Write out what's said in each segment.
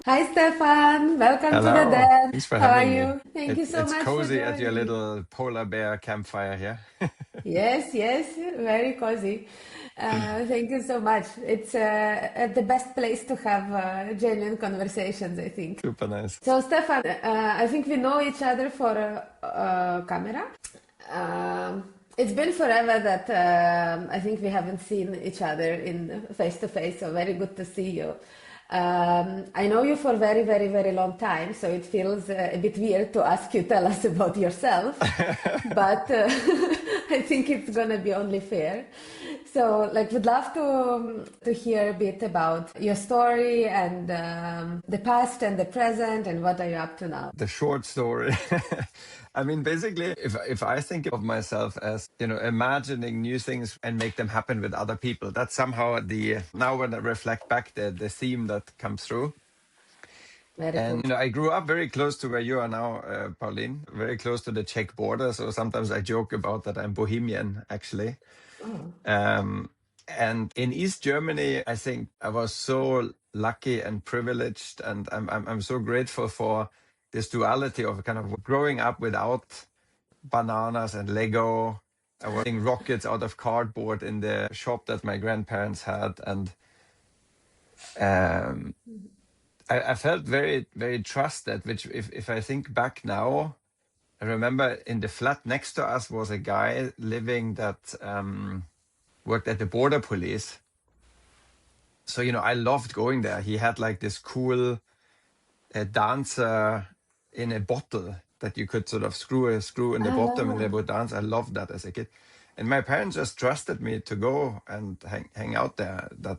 Hi, Stefan. Welcome to the Hello, den. thanks for How are having me. you? Thank you so It's much for cozy at your joining. little polar bear campfire here. Yes, yes, very cozy. Thank you so much. It's the best place to have genuine conversations, I think. Super nice. So, Stefan, I think we know each other for camera. It's been forever that I think we haven't seen each other in face to face, so very good to see you. I know you for very, very, very long time, so it feels a bit weird to ask you tell us about yourself, but I think it's gonna be only fair. So, like, would love to hear a bit about your story and the past and the present, and what are you up to now? The short story. I mean, basically, if I think of myself as, imagining new things and make them happen with other people, that's somehow now when I reflect back, the theme that comes through. Very And, cool. I grew up very close to where you are now, Pauline, very close to the Czech border. So sometimes I joke about that I'm Bohemian, actually. Oh. And in East Germany, I think I was so lucky and privileged, and I'm so grateful for this duality of kind of growing up without bananas and Lego. I was making rockets out of cardboard in the shop that my grandparents had, and um, I felt very, very trusted. Which, if I think back now, I remember in the flat next to us was a guy living that worked at the border police. So, I loved going there. He had like this cool dancer in a bottle that you could sort of screw a screw in the bottom and they would dance. I loved that as a kid. And my parents just trusted me to go and hang out there. That,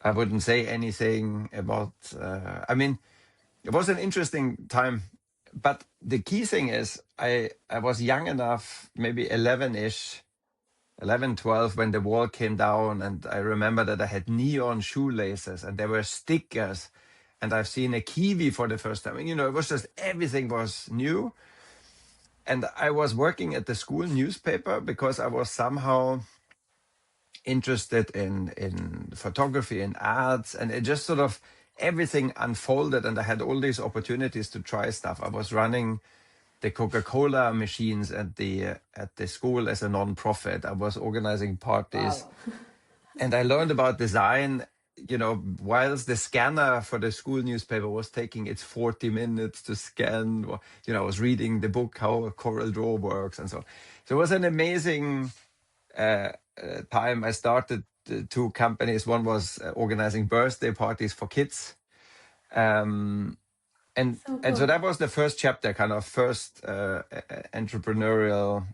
I wouldn't say anything about, I mean, it was an interesting time. But the key thing is I was young enough, maybe 11-ish, 11, 12, when the wall came down, and I remember that I had neon shoelaces and there were stickers, and I've seen a kiwi for the first time. And, it was just everything was new. And I was working at the school newspaper because I was somehow interested in photography and arts, and it just sort of everything unfolded, and I had all these opportunities to try stuff. I was running the Coca-Cola machines at the school as a non-profit. I was organizing parties, Wow. and I learned about design. Whilst the scanner for the school newspaper was taking its 40 minutes to scan, I was reading the book how a Corel Draw works and so on. So it was an amazing time. I started two companies. One was organizing birthday parties for kids. Um, and So and so cool. that was the first chapter, kind of first entrepreneurial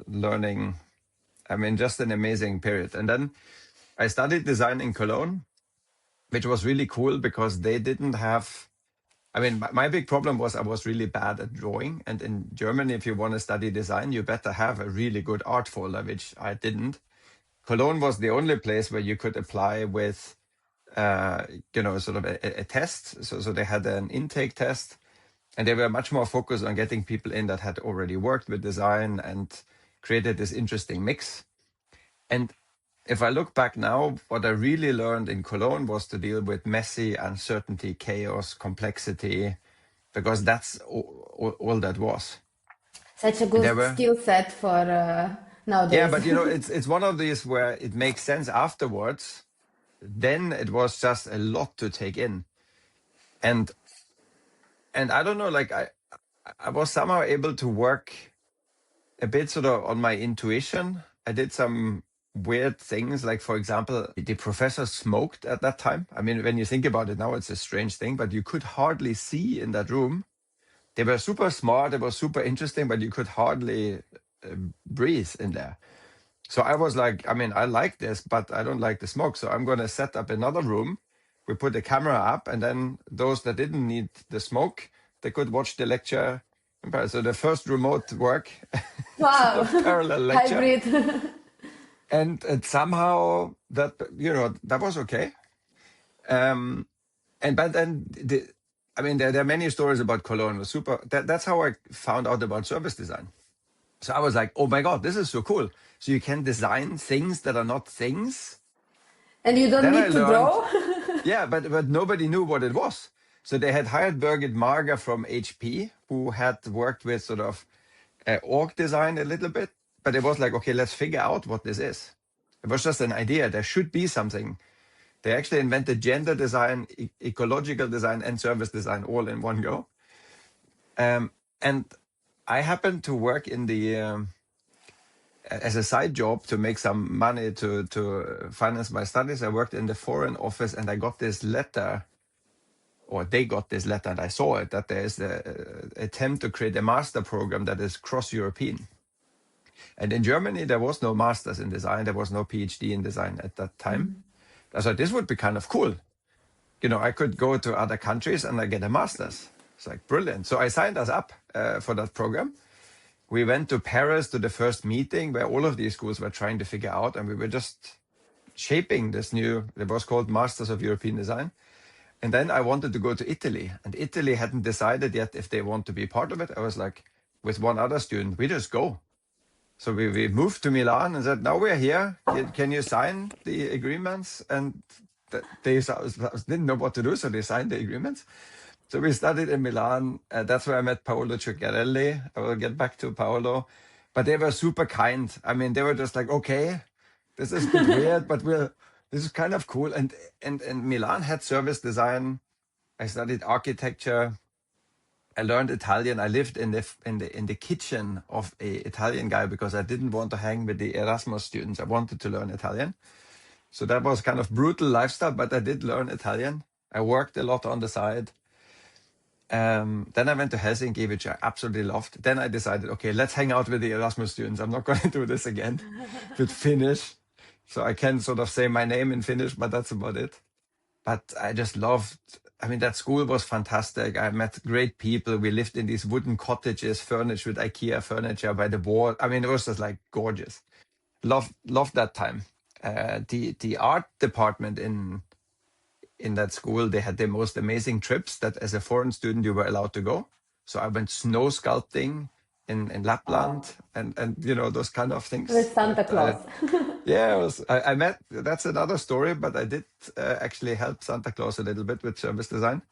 learning. I mean, just an amazing period. And then I studied design in Cologne, which was really cool because they didn't have. I mean, my big problem was I was really bad at drawing. And in Germany, if you want to study design, you better have a really good art folder, which I didn't. Cologne was the only place where you could apply with, sort of a test. So they had an intake test, and they were much more focused on getting people in that had already worked with design and created this interesting mix. And if I look back now, what I really learned in Cologne was to deal with messy uncertainty, chaos, complexity, because that's all that was. Such a And there good were, skill set for yeah, nowadays. but it's one of these where it makes sense afterwards. Then it was just a lot to take in, and I don't know, like I was somehow able to work a bit sort of on my intuition. I did some weird things, like, for example, the professor smoked at that time. I mean, when you think about it now, it's a strange thing, but you could hardly see in that room. They were super smart, it was super interesting, but you could hardly breathe in there. So I was like, I mean, I like this, but I don't like the smoke. So I'm going to set up another room. We put the camera up, and then those that didn't need the smoke, they could watch the lecture. So the first remote work, sort Wow. of parallel lecture. Hybrid. And somehow that, that was okay. But then I mean, there are many stories about Cologne. It was super. That's how I found out about service design. So I was like, oh my God, this is so cool. So you can design things that are not things. And you don't Then I need to learned, draw? Yeah, but nobody knew what it was. So they had hired Birgit Marger from HP, who had worked with sort of org design a little bit, but it was like, okay, let's figure out what this is. It was just an idea. There should be something. They actually invented gender design, ecological design, and service design all in one go. And I happened to work in the as a side job to make some money to finance my studies. I worked in the foreign office, and I got this letter, or they got this letter, and I saw it, that there is an attempt to create a master program that is cross-European. And in Germany, there was no master's in design. There was no PhD in design at that time. I thought this would be kind of cool. I could go to other countries and I get a master's. It's like brilliant. So I signed us up for that program. We went to Paris to the first meeting where all of these schools were trying to figure out, and we were just shaping this new, it was called Masters of European Design. And then I wanted to go to Italy, and Italy hadn't decided yet if they want to be part of it. I was like, with one other student, we just go. So we moved to Milan and said, now we're here. Can you sign the agreements? And they didn't know what to do, so they signed the agreements. So we studied in Milan. That's where I met Paolo Ciccarelli. I will get back to Paolo. But they were super kind. I mean, they were just like, okay, this is a bit weird, but this is kind of cool. And Milan had service design. I studied architecture. I learned Italian. I lived in the kitchen of a Italian guy because I didn't want to hang with the Erasmus students. I wanted to learn Italian. So that was kind of brutal lifestyle, but I did learn Italian. I worked a lot on the side. Then I went to Helsinki, which I absolutely loved. Then I decided, okay, let's hang out with the Erasmus students. I'm not going to do this again with Finnish. So I can sort of say my name in Finnish, but that's about it. But I just loved, that school was fantastic. I met great people. We lived in these wooden cottages furnished with IKEA furniture by the wall. It was just like gorgeous. Loved that time. The art department in that school, they had the most amazing trips that as a foreign student you were allowed to go. So I went snow sculpting in Lapland and those kind of things. With Santa Claus. Yeah, I met, that's another story, but I did actually help Santa Claus a little bit with service design.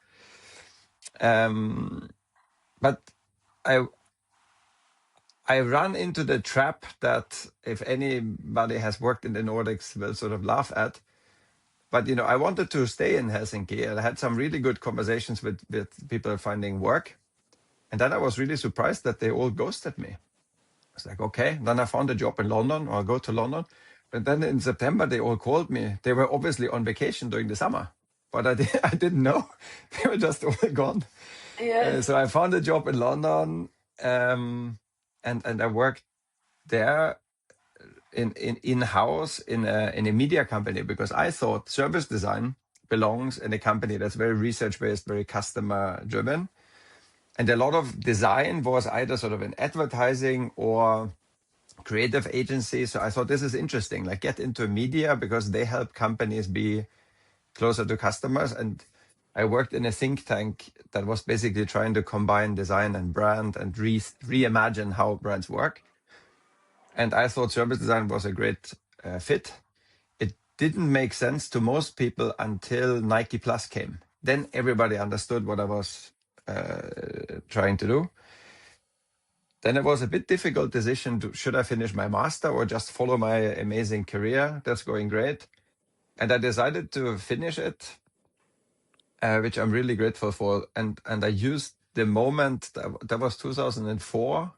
But I run into the trap that if anybody has worked in the Nordics will sort of laugh at. But, I wanted to stay in Helsinki, and I had some really good conversations with people finding work. And then I was really surprised that they all ghosted me. I was like, okay. Then I found a job in London, or I'll go to London. But then in September, they all called me. They were obviously on vacation during the summer, but I didn't know. They were just all gone. Yes. So I found a job in London, and I worked there in-house in a media company, because I thought service design belongs in a company that's very research-based, very customer-driven. And a lot of design was either sort of in advertising or creative agency. So I thought this is interesting, like get into media because they help companies be closer to customers. And I worked in a think tank that was basically trying to combine design and brand and reimagine how brands work. And I thought service design was a great fit. It didn't make sense to most people until Nike Plus came. Then everybody understood what I was trying to do. Then it was a bit difficult decision to, should I finish my master or just follow my amazing career that's going great? And I decided to finish it, which I'm really grateful for. And I used the moment, that was 2004,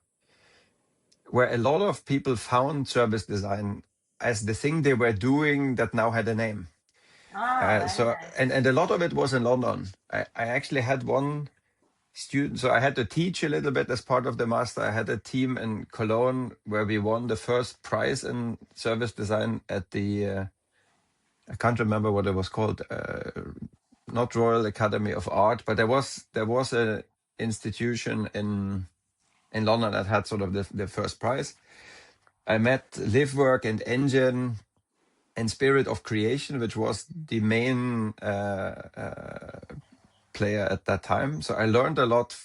where a lot of people found service design as the thing they were doing that now had a name. And a lot of it was in London. I actually had one student, so I had to teach a little bit as part of the master. I had a team in Cologne where we won the first prize in service design at the, I can't remember what it was called, not Royal Academy of Art, but there was an institution in London that had sort of the first prize. I met Live Work and Engine and Spirit of Creation, which was the main player at that time. So I learned a lot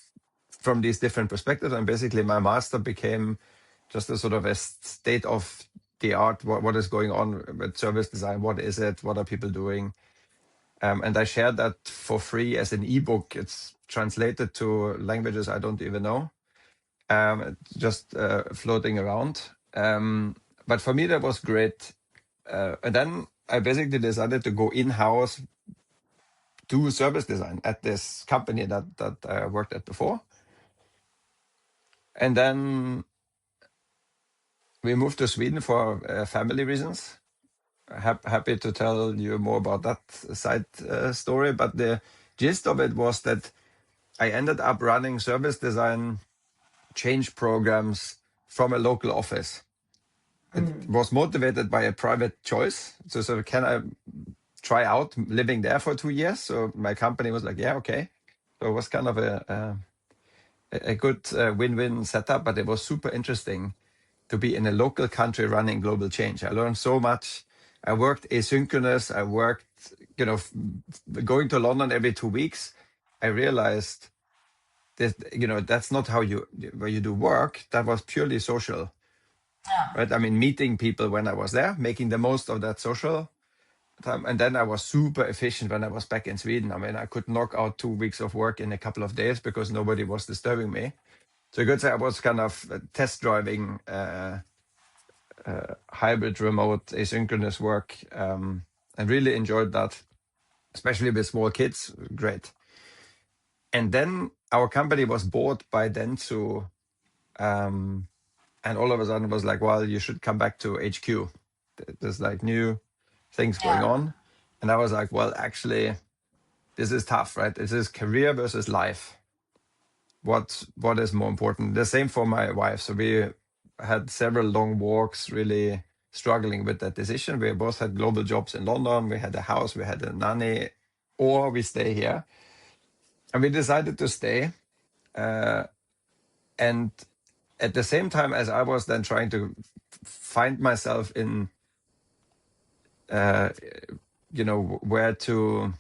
from these different perspectives, and basically my master became just a sort of a state of the art, what is going on with service design, what is it, what are people doing. And I shared that for free as an ebook. It's translated to languages I don't even know, just floating around. But for me, that was great. And then I basically decided to go in-house, do service design at this company that I worked at before. And then we moved to Sweden for family reasons. Happy to tell you more about that side story. But the gist of it was that I ended up running service design change programs from a local office. It was motivated by a private choice. So can I try out living there for 2 years? So my company was like, yeah, okay. So it was kind of a good win-win setup, but it was super interesting to be in a local country running global change. I learned so much. I worked asynchronous. I worked, going to London every 2 weeks. I realized that, that's not where you do work. That was purely social, right? I mean, meeting people when I was there, making the most of that social time. And then I was super efficient when I was back in Sweden. I mean, I could knock out 2 weeks of work in a couple of days because nobody was disturbing me. So you could say I was kind of test driving hybrid, remote, asynchronous work, and really enjoyed that, especially with small kids. Great. And then our company was bought by Dentsu, and all of a sudden it was like, well, you should come back to HQ. There's like new things going on. And I was like, well, actually, this is tough, right? This is career versus life. What is more important? The same for my wife. So we had several long walks, really struggling with that decision. We both had global jobs in London. We had a house, we had a nanny, or we stay here. And we decided to stay. And at the same time as I was then trying to find myself in, where to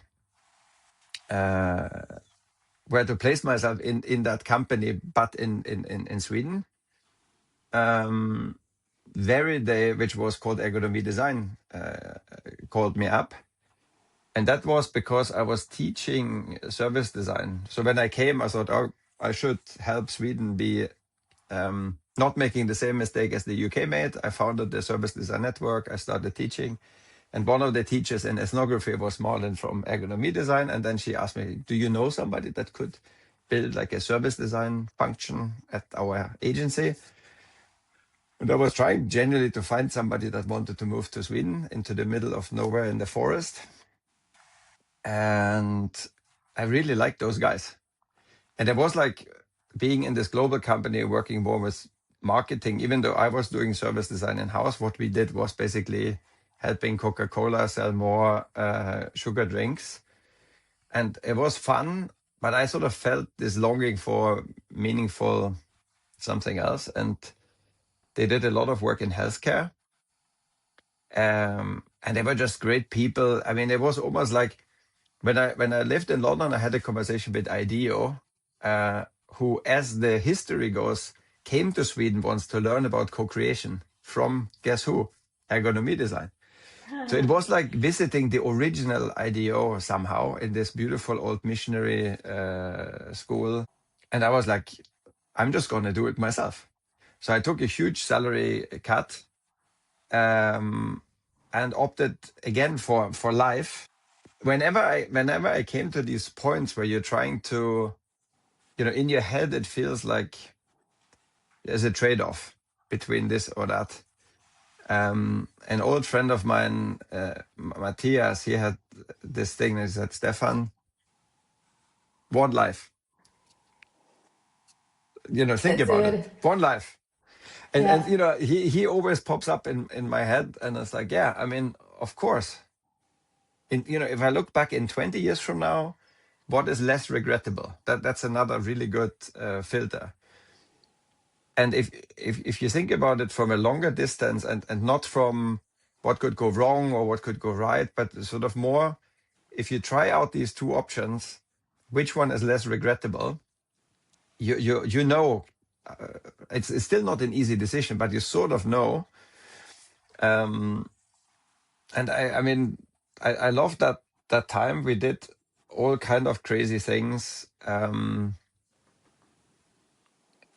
place myself in that company, but in Sweden. Veride, which was called Ergonomy Design, called me up. And that was because I was teaching service design. So when I came, I thought, oh, I should help Sweden be not making the same mistake as the UK made. I founded the Service Design Network. I started teaching. And one of the teachers in ethnography was Marlon from Ergonomy Design. And then she asked me, do you know somebody that could build like a service design function at our agency? And I was trying genuinely to find somebody that wanted to move to Sweden into the middle of nowhere in the forest. And I really liked those guys. And it was like being in this global company, working more with marketing, even though I was doing service design in-house, what we did was basically helping Coca-Cola sell more sugar drinks. And it was fun, but I sort of felt this longing for meaningful something else. And they did a lot of work in healthcare. And they were just great people. I mean, it was almost like when I lived in London, I had a conversation with IDEO, who, as the history goes, came to Sweden once to learn about co-creation from, guess who? Ergonomy design. So it was like visiting the original IDEO somehow in this beautiful old missionary school. And I was like, I'm just going to do it myself. So I took a huge salary cut, and opted again for life. Whenever I came to these points where you're trying to, in your head, it feels like there's a trade-off between this or that. An old friend of mine, Matthias, he had this thing that he said, Stefan, one life. Think That's about it. it. One life. And, Yeah. he always pops up in my head, and it's like, yeah, I mean, of course. If I look back in 20 years from now, what is less regrettable? That's another really good filter. And if you think about it from a longer distance and not from what could go wrong or what could go right, but sort of more, if you try out these two options, which one is less regrettable? It's still not an easy decision, but you sort of know. And I mean, I love that that time we did all kind of crazy things, and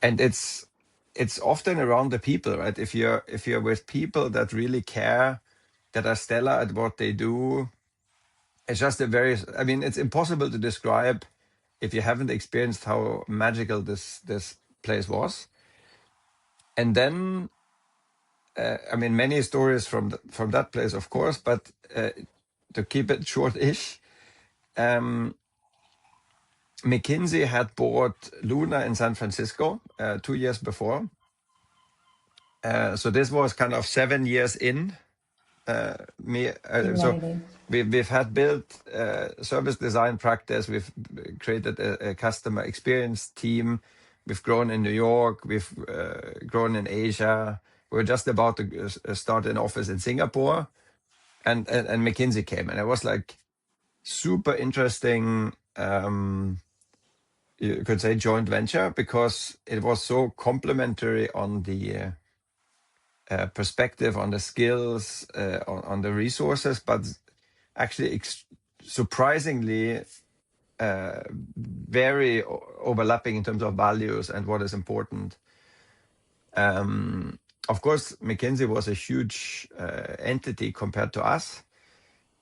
it's often around the people, right? If you're with people that really care, that are stellar at what they do, it's just I mean, it's impossible to describe if you haven't experienced how magical this place was. And then, I mean, many stories from that place, of course, but to keep it short-ish, McKinsey had bought Luna in San Francisco 2 years before. So this was kind of 7 years in. So Amazing. we've had built service design practice. We've created a customer experience team. We've grown in New York. We've grown in Asia. We're just about to start an office in Singapore, and McKinsey came, and it was like super interesting. You could say joint venture, because it was so complementary on the perspective, on the skills, on the resources, but actually surprisingly very overlapping in terms of values and what is important. Of course, McKinsey was a huge entity compared to us,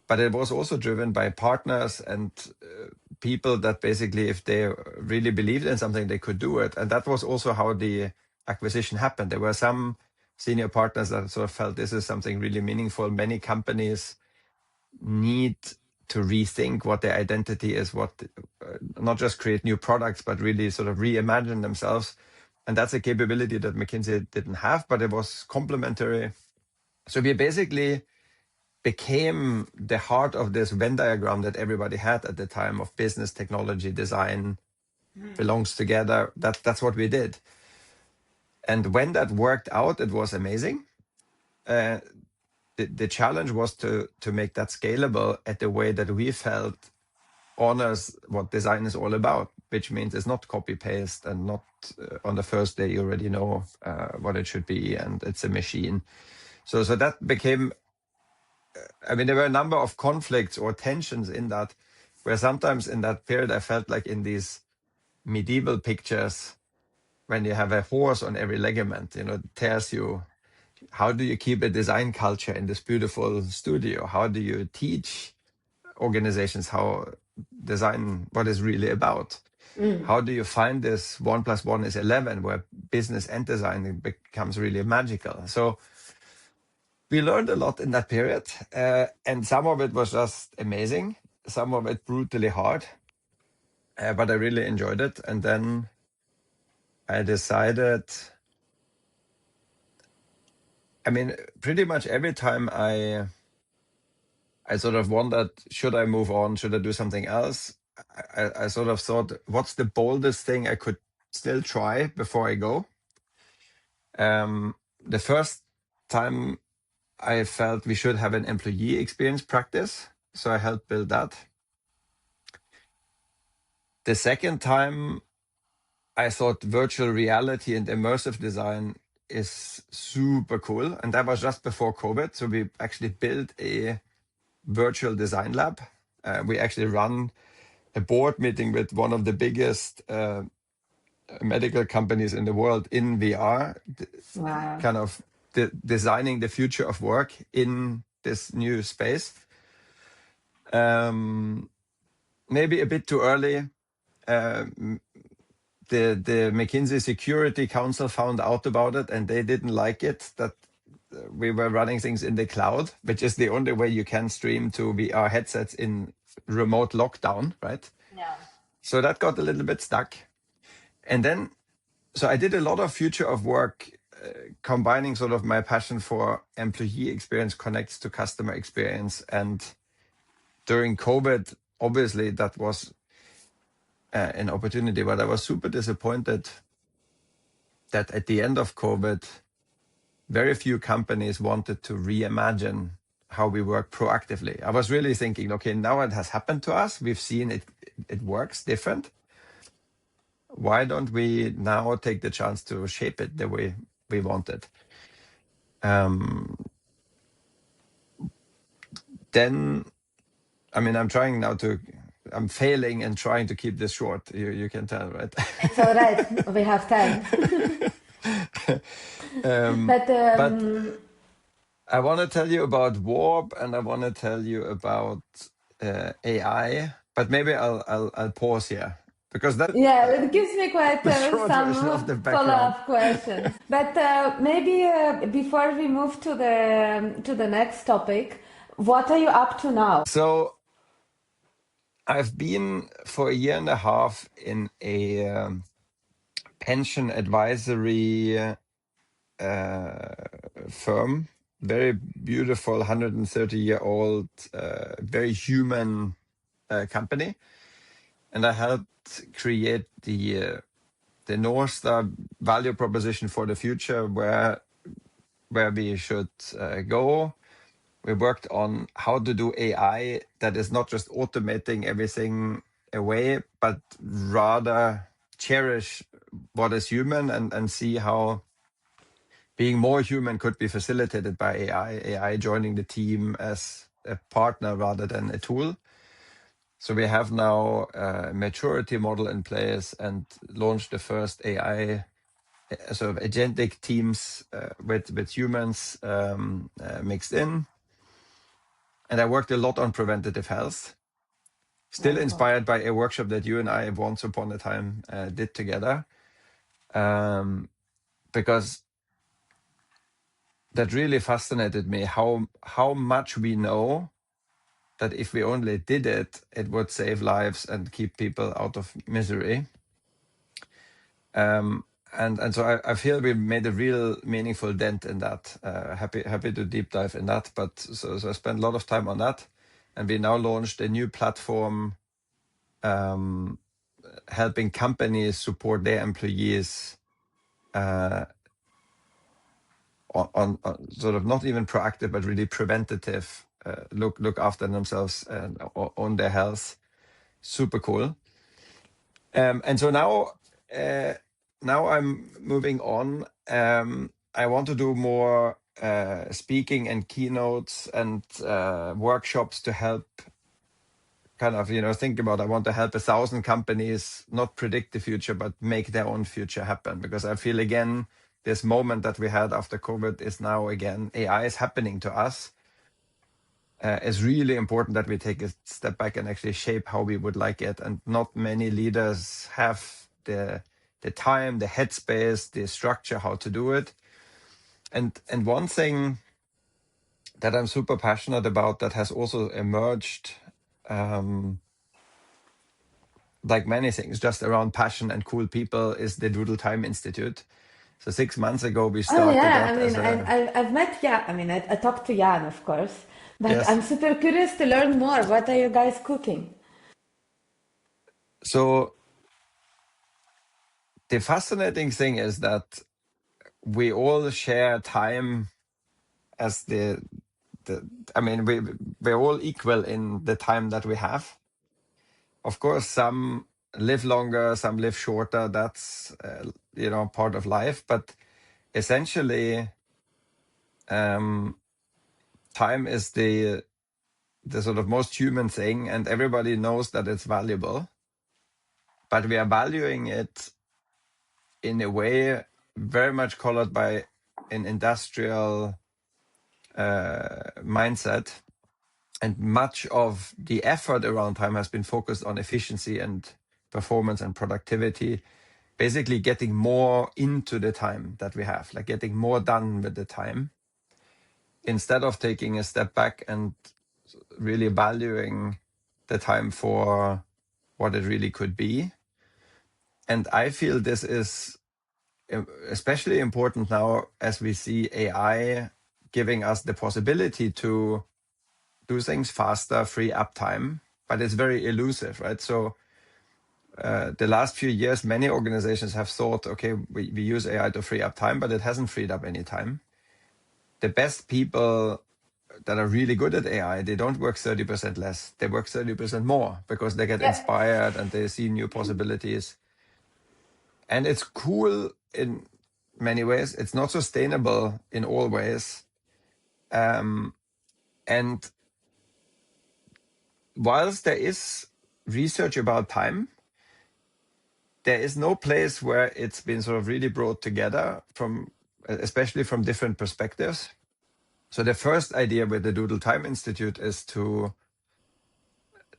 but it was also driven by partners and people that basically, if they really believed in something, they could do it. And that was also how the acquisition happened. There were some senior partners that sort of felt this is something really meaningful. Many companies need to rethink what their identity is, not just create new products, but really sort of reimagine themselves. And that's a capability that McKinsey didn't have, but it was complementary. So we basically became the heart of this Venn diagram that everybody had at the time of business, technology, design belongs together. That's what we did. And when that worked out, it was amazing. The challenge was to make that scalable at the way that we felt honors what design is all about, which means it's not copy paste and not on the first day you already know what it should be and it's a machine. So that became, I mean, there were a number of conflicts or tensions in that, where sometimes in that period I felt like in these medieval pictures, when you have a horse on every ligament, it tells you, how do you keep a design culture in this beautiful studio? How do you teach organizations how design, what is really about? How do you find this 1 + 1 is 11, where business and design becomes really magical? So we learned a lot in that period, and some of it was just amazing, some of it brutally hard, but I really enjoyed it. And then I decided, I mean, pretty much every time I sort of wondered, should I move on? Should I do something else? I sort of thought, what's the boldest thing I could still try before I go? The first time I felt we should have an employee experience practice, so I helped build that. The second time, I thought virtual reality and immersive design is super cool. And that was just before COVID. So we actually built a virtual design lab. We actually run a board meeting with one of the biggest medical companies in the world in VR, Wow. kind of designing the future of work in this new space. Maybe a bit too early. The McKinsey Security Council found out about it, and they didn't like it that we were running things in the cloud, which is the only way you can stream to VR headsets in remote lockdown, right? Yeah. So that got a little bit stuck. And then, so I did a lot of future of work, combining sort of my passion for employee experience connects to customer experience. And during COVID, obviously that was an opportunity, but I was super disappointed that at the end of COVID, very few companies wanted to reimagine how we work proactively. I was really thinking, okay, now it has happened to us. We've seen it works different. Why don't we now take the chance to shape it the way we want it? Then I mean, I'm failing and trying to keep this short. You can tell, right? It's all right. We have time. But But I want to tell you about Warp, and I want to tell you about AI. But maybe I'll pause here because that yeah, it gives me quite the short version of some the background. follow-up questions. But maybe before we move to the next topic, what are you up to now? So I've been for a year and a half in a pension advisory firm, very beautiful, 130-year-old, very human company, and I helped create the North Star value proposition for the future, where we should go. We worked on how to do AI that is not just automating everything away, but rather cherish what is human and see how being more human could be facilitated by AI joining the team as a partner rather than a tool. So we have now a maturity model in place and launched the first AI sort of agentic teams with humans mixed in. And I worked a lot on preventative health, still Very cool. inspired by a workshop that you and I once upon a time did together, because that really fascinated me how much we know that if we only did it, it would save lives and keep people out of misery. And so I feel we made a real meaningful dent in that. Happy to deep dive in that. But so I spent a lot of time on that, and we now launched a new platform helping companies support their employees on sort of not even proactive but really preventative look after themselves and own their health. Super cool. And so now I'm moving on. I want to do more speaking and keynotes and workshops to help kind of, think about, I want to help 1,000 companies not predict the future, but make their own future happen. Because I feel, again, this moment that we had after COVID is now, again, AI is happening to us. It's really important that we take a step back and actually shape how we would like it. And not many leaders have the time, the headspace, the structure, how to do it. And one thing that I'm super passionate about that has also emerged, like many things, just around passion and cool people, is the Doodle Time Institute. So 6 months ago, we Oh started yeah, I that as mean, a... I've met Jan. I mean, I talked to Jan, of course, but Yes. I'm super curious to learn more. What are you guys cooking? So the fascinating thing is that we all share time as I mean, we're all equal in the time that we have. Of course, some live longer, some live shorter. That's, part of life. But essentially, time is the sort of most human thing, and everybody knows that it's valuable. But we are valuing it in a way very much colored by an industrial mindset. And much of the effort around time has been focused on efficiency and performance and productivity, basically getting more into the time that we have, like getting more done with the time, instead of taking a step back and really valuing the time for what it really could be. And I feel this is especially important now as we see AI giving us the possibility to do things faster, free up time, but it's very elusive, right? So the last few years, many organizations have thought, okay, we use AI to free up time, but it hasn't freed up any time. The best people that are really good at AI, they don't work 30% less, they work 30% more because they get Yeah. inspired and they see new possibilities. And it's cool in many ways. It's not sustainable in all ways. And whilst there is research about time, there is no place where it's been sort of really brought together from, especially from different perspectives. So the first idea with the Doodle Time Institute is to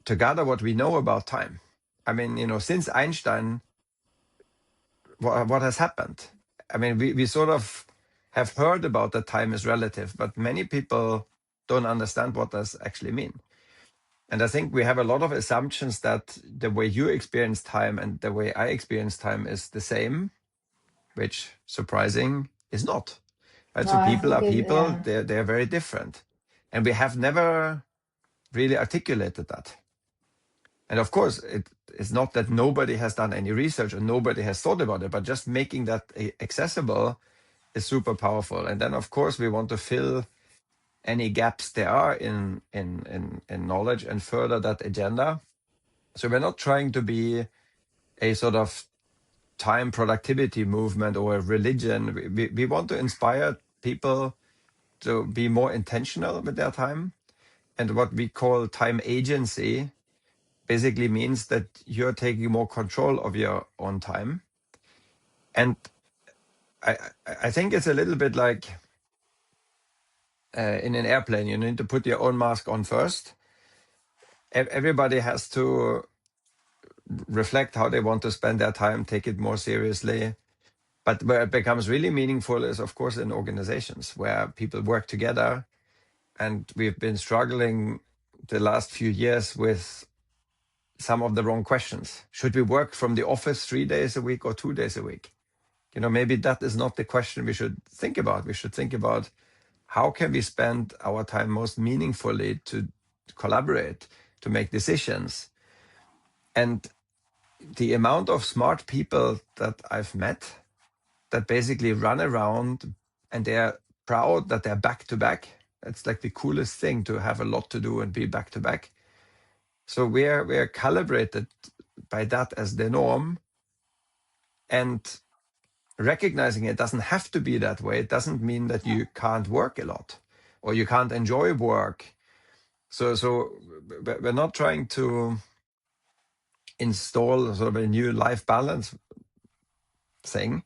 gather what we know about time. I mean, since Einstein, what has happened? I mean, we sort of have heard about that time is relative, but many people don't understand what does actually mean. And I think we have a lot of assumptions that the way you experience time and the way I experience time is the same, which, surprising, is not. Right? No, So I people think are people, yeah. they're very different. And we have never really articulated that. And of course, it's not that nobody has done any research or nobody has thought about it, but just making that accessible is super powerful. And then, of course, we want to fill any gaps there are in knowledge and further that agenda. So we're not trying to be a sort of time productivity movement or a religion. We want to inspire people to be more intentional with their time. And what we call time agency basically means that you're taking more control of your own time. And I think it's a little bit like in an airplane, you need to put your own mask on first. Everybody has to reflect how they want to spend their time, take it more seriously. But where it becomes really meaningful is, of course, in organizations where people work together. And we've been struggling the last few years with some of the wrong questions. Should we work from the office 3 days a week or 2 days a week? Maybe that is not the question we should think about. We should think about how can we spend our time most meaningfully to collaborate, to make decisions. And the amount of smart people that I've met that basically run around and they're proud that they're back to back. It's like the coolest thing to have a lot to do and be back to back. So we're calibrated by that as the norm, and recognizing it doesn't have to be that way. It doesn't mean that you can't work a lot or you can't enjoy work. So we're not trying to install sort of a new life balance thing.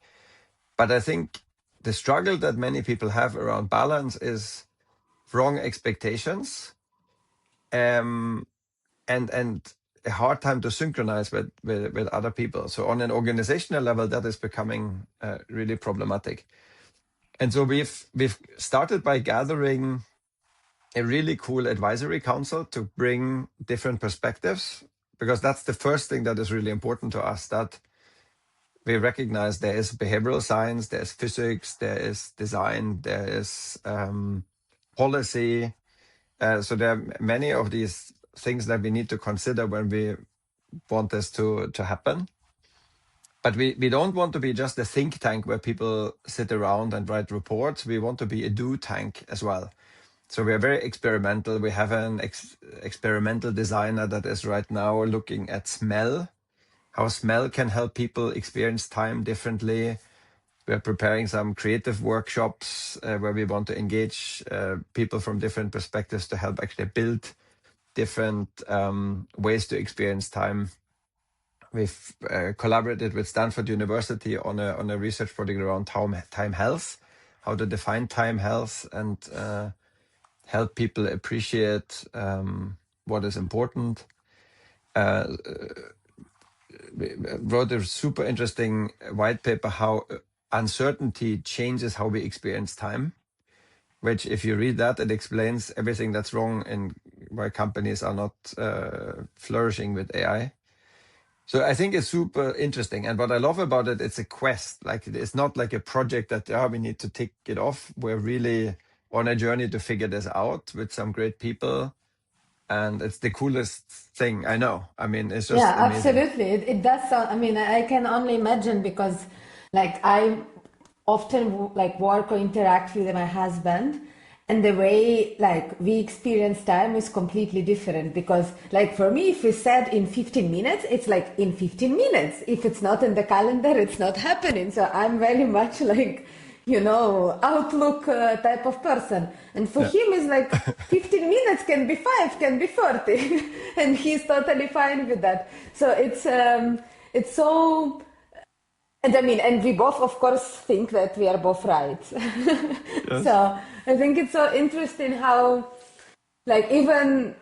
But I think the struggle that many people have around balance is wrong expectations, and a hard time to synchronize with other people. So on an organizational level, that is becoming really problematic. And so we've started by gathering a really cool advisory council to bring different perspectives, because that's the first thing that is really important to us, that we recognize there is behavioral science, there's physics, there is design, there is policy. So there are many of these things that we need to consider when we want this to happen. But we don't want to be just a think tank where people sit around and write reports. We want to be a do tank as well. So we are very experimental. We have an experimental designer that is right now looking at smell, how smell can help people experience time differently. We're preparing some creative workshops where we want to engage people from different perspectives to help actually build different ways to experience time. We've collaborated with Stanford University on a research project around time health, how to define time health and help people appreciate what is important. We wrote a super interesting white paper, how uncertainty changes how we experience time, which if you read that, it explains everything that's wrong and why companies are not flourishing with AI. So I think it's super interesting. And what I love about it, it's a quest. Like, it's not like a project that we need to tick it off. We're really on a journey to figure this out with some great people. And it's the coolest thing I know. I mean, it's just Yeah, amazing. absolutely. It does sound, I mean, I can only imagine because like I often like work or interact with my husband, and the way like we experience time is completely different because like for me, if we said in 15 minutes, it's like in 15 minutes. If it's not in the calendar, it's not happening. So I'm very much like, outlook type of person. And for Yeah. him, it's like 15 minutes can be 5, can be 40. And he's totally fine with that. So it's so, and I mean, and we both, of course, think that we are both right. Yes. So I think it's so interesting how, like, even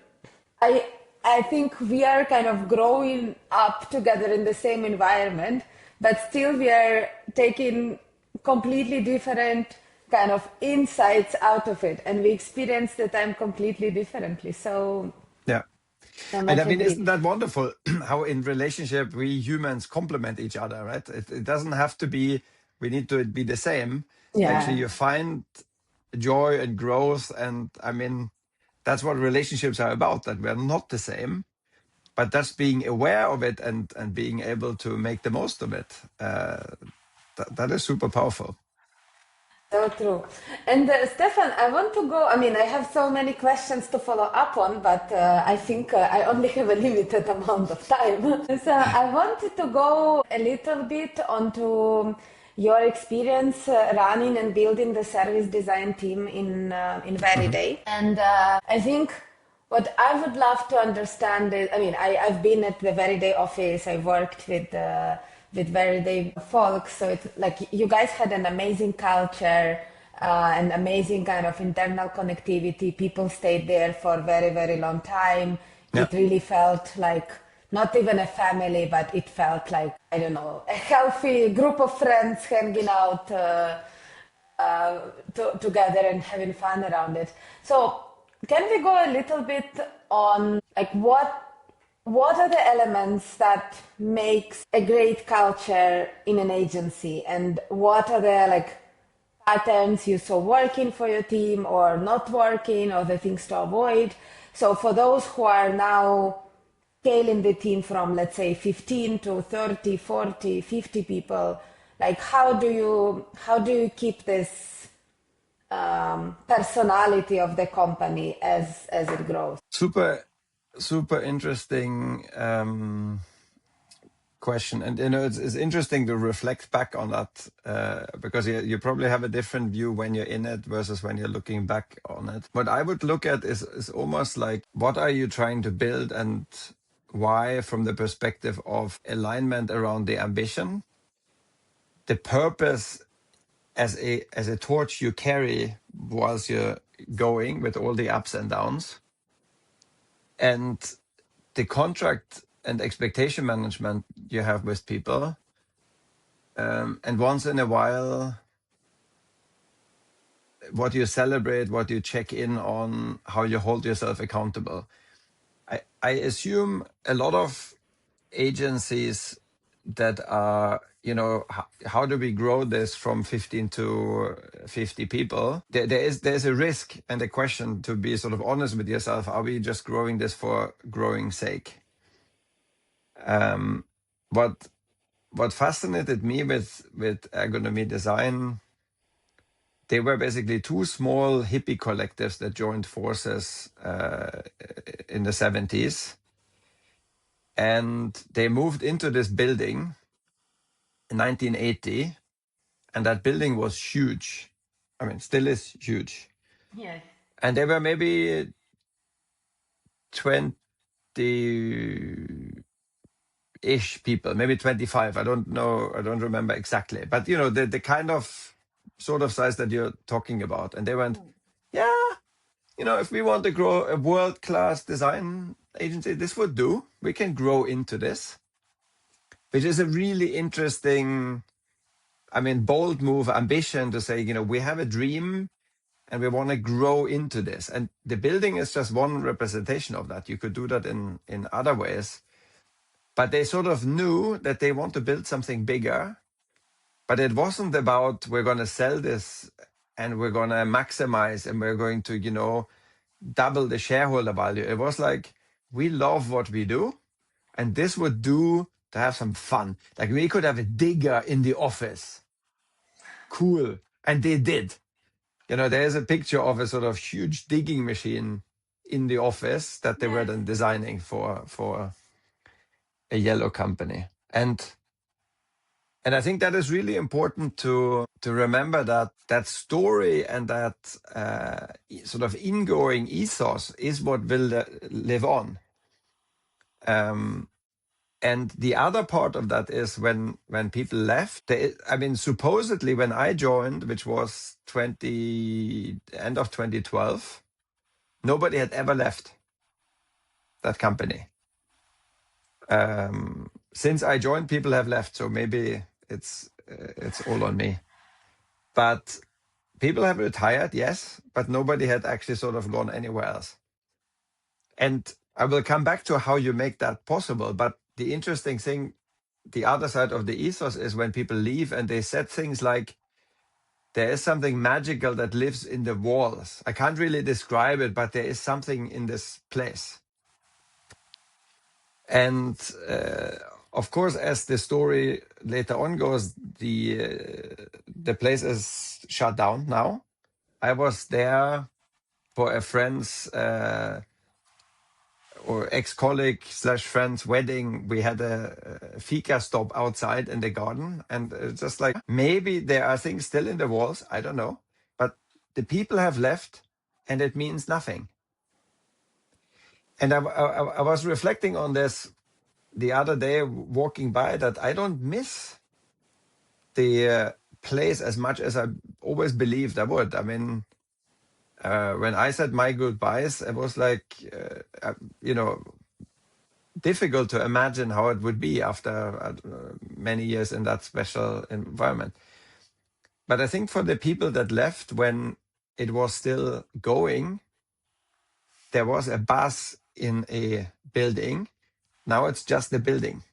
I, I think we are kind of growing up together in the same environment, but still we are taking completely different kind of insights out of it, and we experience the time completely differently. So Yeah. I And I much mean, isn't agree. that wonderful how in relationship we humans complement each other, right? It doesn't have to be, we need to be the same. Actually, Yeah. you find joy and growth. And I mean, that's what relationships are about, that we're not the same, but that's being aware of it and being able to make the most of it. That is super powerful. So true. And Stefan, I want to go. I mean, I have so many questions to follow up on, but I think I only have a limited amount of time. So I wanted to go a little bit onto your experience running and building the service design team in Hmm. Veride. And I think what I would love to understand is, I mean, I've been at the Veride office. I worked with Veride folks. So it's like you guys had an amazing culture, an amazing kind of internal connectivity. People stayed there for a very, very long time. Yeah. It really felt like not even a family, but it felt like, I don't know, a healthy group of friends hanging out together and having fun around it. So can we go a little bit on like what are the elements that makes a great culture in an agency, and what are the like patterns you saw working for your team or not working, or the things to avoid? So for those who are now scaling the team from, let's say, 15 to 30, 40, 50 people, like how do you keep this personality of the company as it grows? Super, super interesting question. And it's interesting to reflect back on that because you probably have a different view when you're in it versus when you're looking back on it. What I would look at is almost like, what are you trying to build and why, from the perspective of alignment around the ambition, the purpose as a torch you carry whilst you're going with all the ups and downs, and the contract and expectation management you have with people. And once in a while, what you celebrate, what you check in on, how you hold yourself accountable. I assume a lot of agencies that are, how do we grow this from 15 to 50 people? There's a risk and a question to be sort of honest with yourself. Are we just growing this for growing sake? What fascinated me with ergonomy design, they were basically two small hippie collectives that joined forces in the 70s. And they moved into this building in 1980. And that building was huge. I mean, still is huge. Yes. And there were maybe 20-ish people, maybe 25. I don't know. I don't remember exactly. But, the kind of sort of size that you're talking about. And they went, yeah, if we want to grow a world-class design agency, this would do. We can grow into this, which is a really interesting, bold move, ambition to say, we have a dream and we want to grow into this. And the building is just one representation of that. You could do that in other ways. But they sort of knew that they want to build something bigger. But it wasn't about, we're going to sell this and we're going to maximize and we're going to, double the shareholder value. It was like, we love what we do, and this would do to have some fun. Like, we could have a digger in the office. Cool. And they did. There's a picture of a sort of huge digging machine in the office that they were Yes. then designing for a yellow company. And And I think that is really important to remember, that story and that sort of ingoing ethos is what will live on. And the other part of that is when people left. I mean, supposedly when I joined, which was end of 2012, nobody had ever left that company. Since I joined, people have left, so maybe it's all on me. But people have retired, yes, but nobody had actually sort of gone anywhere else. And I will come back to how you make that possible. But the interesting thing, the other side of the ethos, is when people leave and they said things like, there is something magical that lives in the walls. I can't really describe it, but there is something in this place. And of course, as the story later on goes, the place is shut down now. I was there for a friend's or ex-colleague / friend's wedding. We had a fika stop outside in the garden, and it's just like, maybe there are things still in the walls, I don't know, but the people have left and it means nothing. And I was reflecting on this the other day walking by, that I don't miss the place as much as I always believed I would. I mean, when I said my goodbyes, it was like, difficult to imagine how it would be after many years in that special environment. But I think for the people that left when it was still going, there was a buzz in a building. Now it's just the building.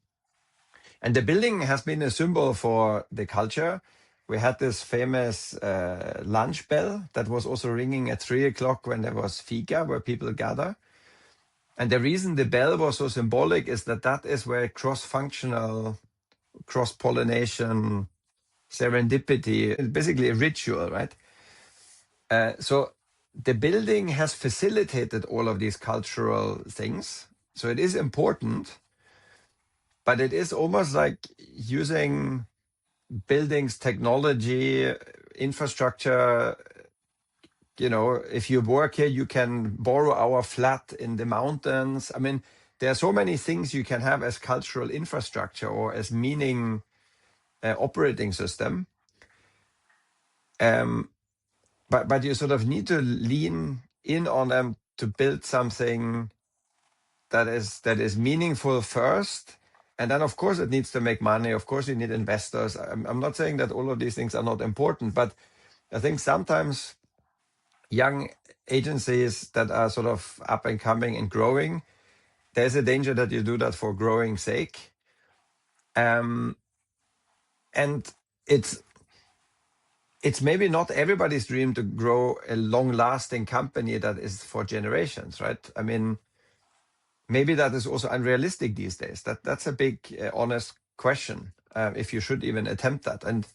And the building has been a symbol for the culture. We had this famous lunch bell that was also ringing at 3 o'clock when there was fika, where people gather. And the reason the bell was so symbolic is that is where cross-functional, cross-pollination, serendipity, basically a ritual, right? So the building has facilitated all of these cultural things. So it is important, but it is almost like using buildings, technology, infrastructure. If you work here, you can borrow our flat in the mountains. I mean, there are so many things you can have as cultural infrastructure or as meaning operating system. But you sort of need to lean in on them to build something that is meaningful first. And then, of course, it needs to make money. Of course, you need investors. I'm not saying that all of these things are not important, but I think sometimes young agencies that are sort of up and coming and growing, there's a danger that you do that for growing sake. And it's maybe not everybody's dream to grow a long-lasting company that is for generations, right? I mean, maybe that is also unrealistic these days. That's a big, honest question, if you should even attempt that. And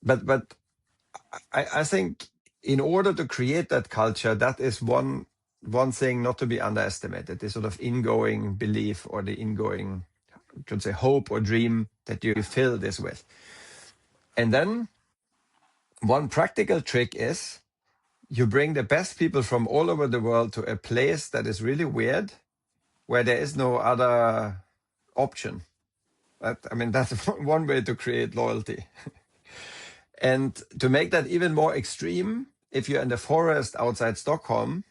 but I think in order to create that culture, that is one thing not to be underestimated, the sort of ingoing belief or the ingoing, I could say, hope or dream that you fill this with. And then one practical trick is you bring the best people from all over the world to a place that is really weird, where there is no other option. I mean, that's one way to create loyalty. And to make that even more extreme, if you're in the forest outside Stockholm,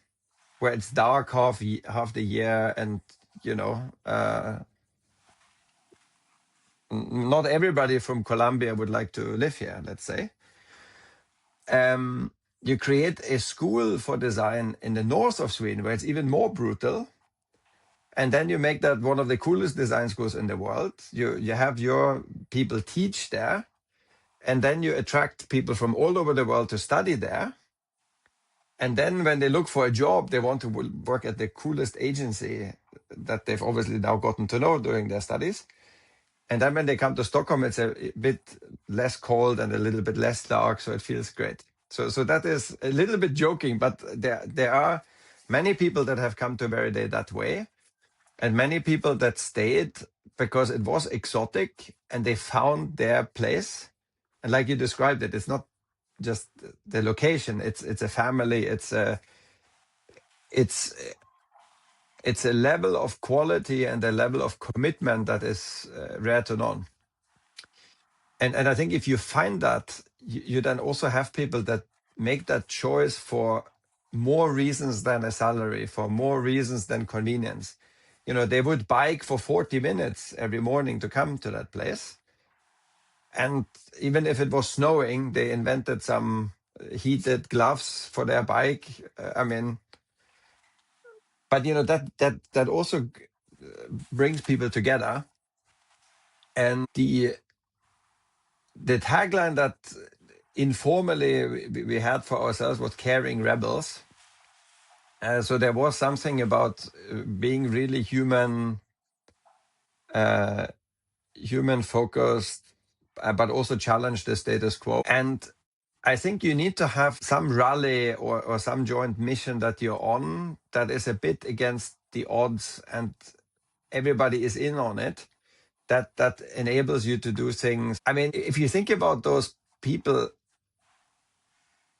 where it's dark half the year, and not everybody from Colombia would like to live here, let's say. You create a school for design in the north of Sweden, where it's even more brutal. And then you make that one of the coolest design schools in the world. You have your people teach there. And then you attract people from all over the world to study there. And then when they look for a job, they want to work at the coolest agency that they've obviously now gotten to know during their studies. And then when they come to Stockholm, it's a bit less cold and a little bit less dark, so it feels great. So that is a little bit joking, but there are many people that have come to Veride that way, and many people that stayed because it was exotic and they found their place. And like you described it, it's not just the location, it's a family, it's a level of quality and a level of commitment that is rare to none. And I think if you find that, you then also have people that make that choice for more reasons than a salary, for more reasons than convenience. They would bike for 40 minutes every morning to come to that place. And even if it was snowing, they invented some heated gloves for their bike. But that also brings people together. And the tagline that informally we had for ourselves was caring rebels. So there was something about being really human focused, but also challenge the status quo. And I think you need to have some rally or some joint mission that you're on that is a bit against the odds and everybody is in on it. That enables you to do things. I mean, if you think about those people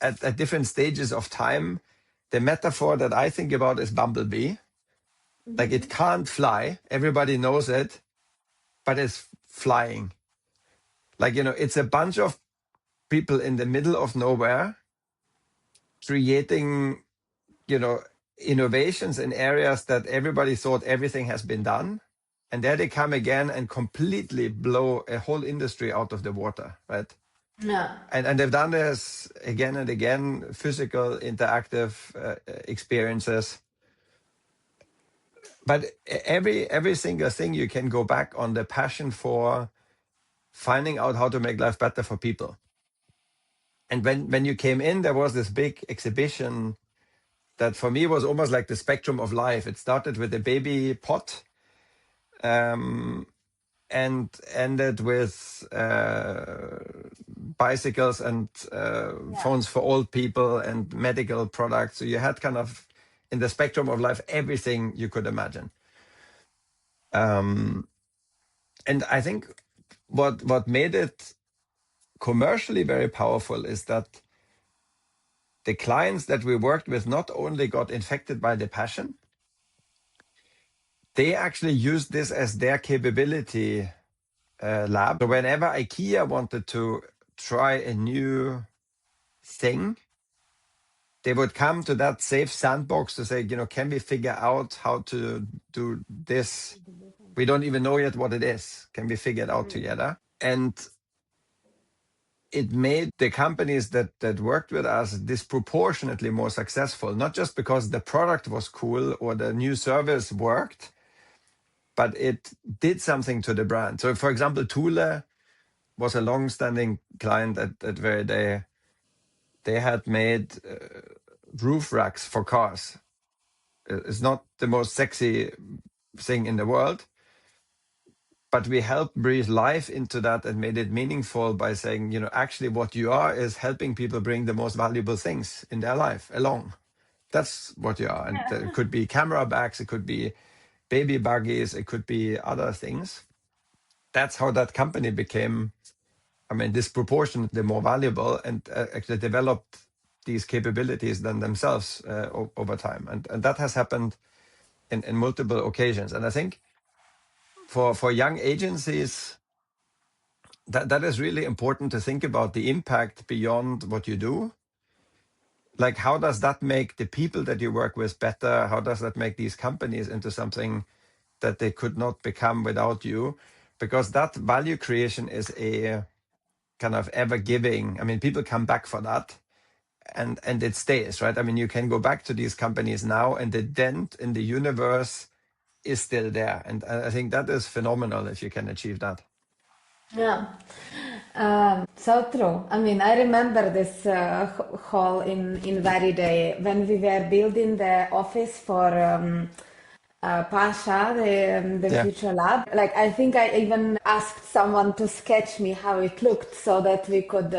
at different stages of time, the metaphor that I think about is bumblebee. Like it can't fly. Everybody knows it, but it's flying. Like, it's a bunch of people in the middle of nowhere creating, innovations in areas that everybody thought everything has been done. And there they come again and completely blow a whole industry out of the water, right? Yeah. And they've done this again and again, physical, interactive experiences. But every single thing you can go back on the passion for finding out how to make life better for people. And when you came in, there was this big exhibition that for me was almost like the spectrum of life. It started with a baby pot and ended with bicycles and phones for old people and medical products. So you had kind of in the spectrum of life everything you could imagine. And I think what made it commercially very powerful is that the clients that we worked with not only got infected by the passion, they actually used this as their capability lab. So whenever IKEA wanted to try a new thing, they would come to that safe sandbox to say, can we figure out how to do this? We don't even know yet what it is. Can we figure it out together? And it made the companies that worked with us disproportionately more successful, not just because the product was cool or the new service worked, but it did something to the brand. So, for example, Thule was a long-standing client at Veride. They had made roof racks for cars. It's not the most sexy thing in the world, but we helped breathe life into that and made it meaningful by saying, actually what you are is helping people bring the most valuable things in their life along. That's what you are. And it could be camera bags, it could be baby buggies, it could be other things. That's how that company became, disproportionately more valuable and actually developed these capabilities than themselves over time. And that has happened in multiple occasions. And I think for young agencies, that is really important to think about the impact beyond what you do. Like, how does that make the people that you work with better? How does that make these companies into something that they could not become without you? Because that value creation is a kind of ever giving. People come back for that and it stays, right? You can go back to these companies now and the dent in the universe is still there. And I think that is phenomenal if you can achieve that. Yeah, so true. I remember this hall in Veride when we were building the office for Pasha, the Yeah. future lab. Like, I think I even asked someone to sketch me how it looked so that we could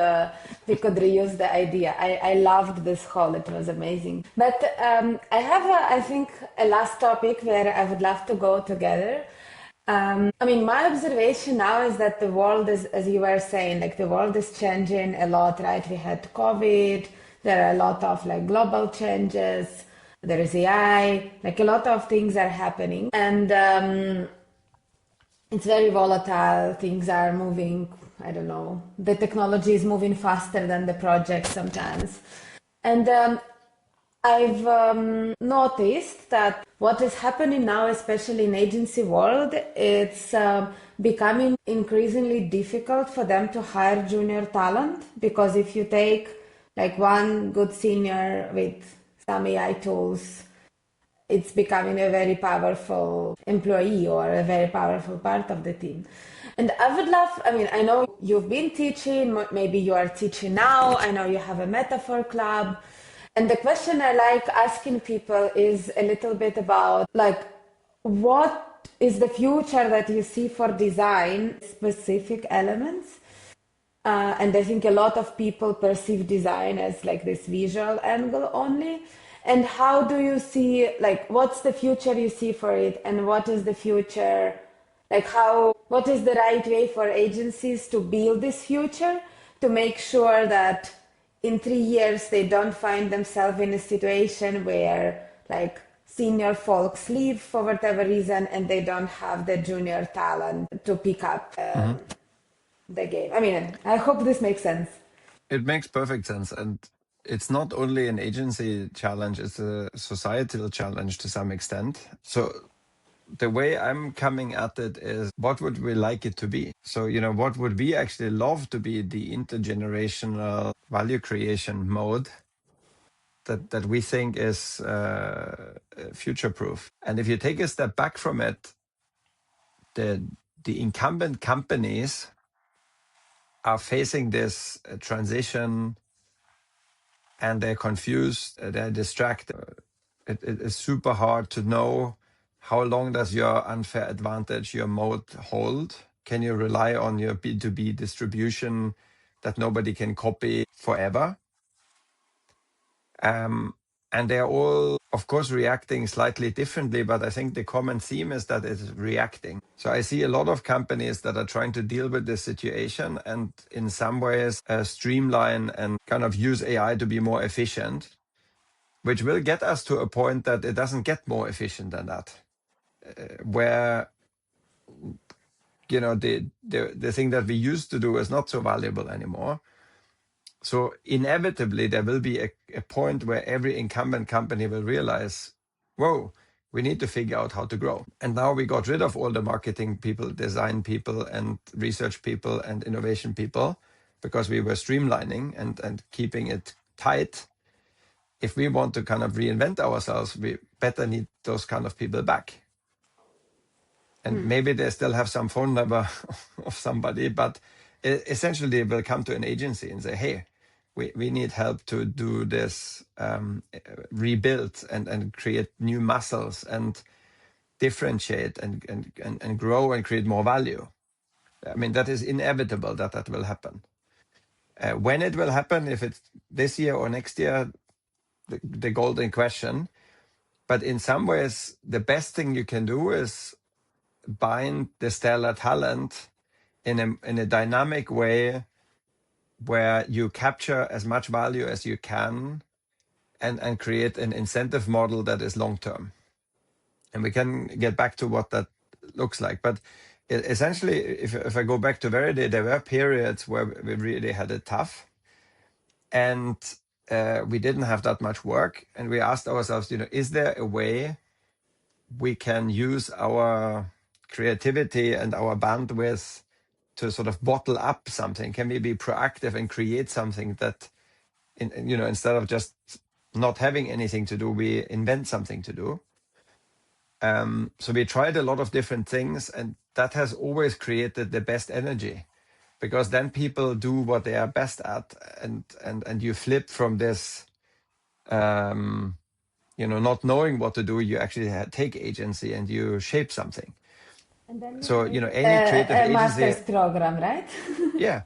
reuse the idea. I loved this hall; it was amazing. But I have, I think, a last topic where I would love to go together. I mean, my observation now is that the world is, as you were saying, like the world is changing a lot, right? We had COVID, there are a lot of like global changes, there is AI, like a lot of things are happening. And it's very volatile, things are moving, I don't know, the technology is moving faster than the project sometimes. And I've noticed that what is happening now, especially in agency world, it's becoming increasingly difficult for them to hire junior talent because if you take like one good senior with some AI tools, it's becoming a very powerful employee or a very powerful part of the team. And I would love, I mean, I know you've been teaching, maybe you are teaching now, I know you have a metaphor club. And the question I like asking people is a little bit about like, what is the future that you see for design specific elements? And I think a lot of people perceive design as like this visual angle only. And how do you see, like, what's the future you see for it? And what is the future, like, what is the right way for agencies to build this future to make sure that in 3 years they don't find themselves in a situation where, like, senior folks leave for whatever reason and they don't have the junior talent to pick up the game. I mean, I hope this makes sense. It makes perfect sense. And it's not only an agency challenge, it's a societal challenge to some extent. So the way I'm coming at it is what would we like it to be? So, what would we actually love to be the intergenerational value creation mode that we think is future proof? And if you take a step back from it, the incumbent companies are facing this transition and they're confused, they're distracted. It is super hard to know how long does your unfair advantage, your moat hold? Can you rely on your B2B distribution that nobody can copy forever? And they're all, of course, reacting slightly differently, but I think the common theme is that it's reacting. So I see a lot of companies that are trying to deal with this situation and in some ways streamline and kind of use AI to be more efficient, which will get us to a point that it doesn't get more efficient than that, where the thing that we used to do is not so valuable anymore. So inevitably, there will be a point where every incumbent company will realize, whoa, we need to figure out how to grow. And now we got rid of all the marketing people, design people, and research people, and innovation people, because we were streamlining and keeping it tight. If we want to kind of reinvent ourselves, we better need those kind of people back. And maybe they still have some phone number of somebody, but essentially will come to an agency and say, hey, we need help to do this rebuild and create new muscles and differentiate and grow and create more value. I mean, that is inevitable that will happen. When it will happen, if it's this year or next year, the golden question. But in some ways, the best thing you can do is bind the stellar talent in a dynamic way where you capture as much value as you can and create an incentive model that is long term. And we can get back to what that looks like. But essentially, if I go back to Veride, there were periods where we really had it tough. And we didn't have that much work. And we asked ourselves, is there a way we can use our creativity and our bandwidth to sort of bottle up something? Can we be proactive and create something that, instead of just not having anything to do, we invent something to do? So we tried a lot of different things, and that has always created the best energy, because then people do what they are best at, and you flip from this, not knowing what to do, you actually take agency and you shape something. And then So, you make any creative a agency, master's program, right? yeah.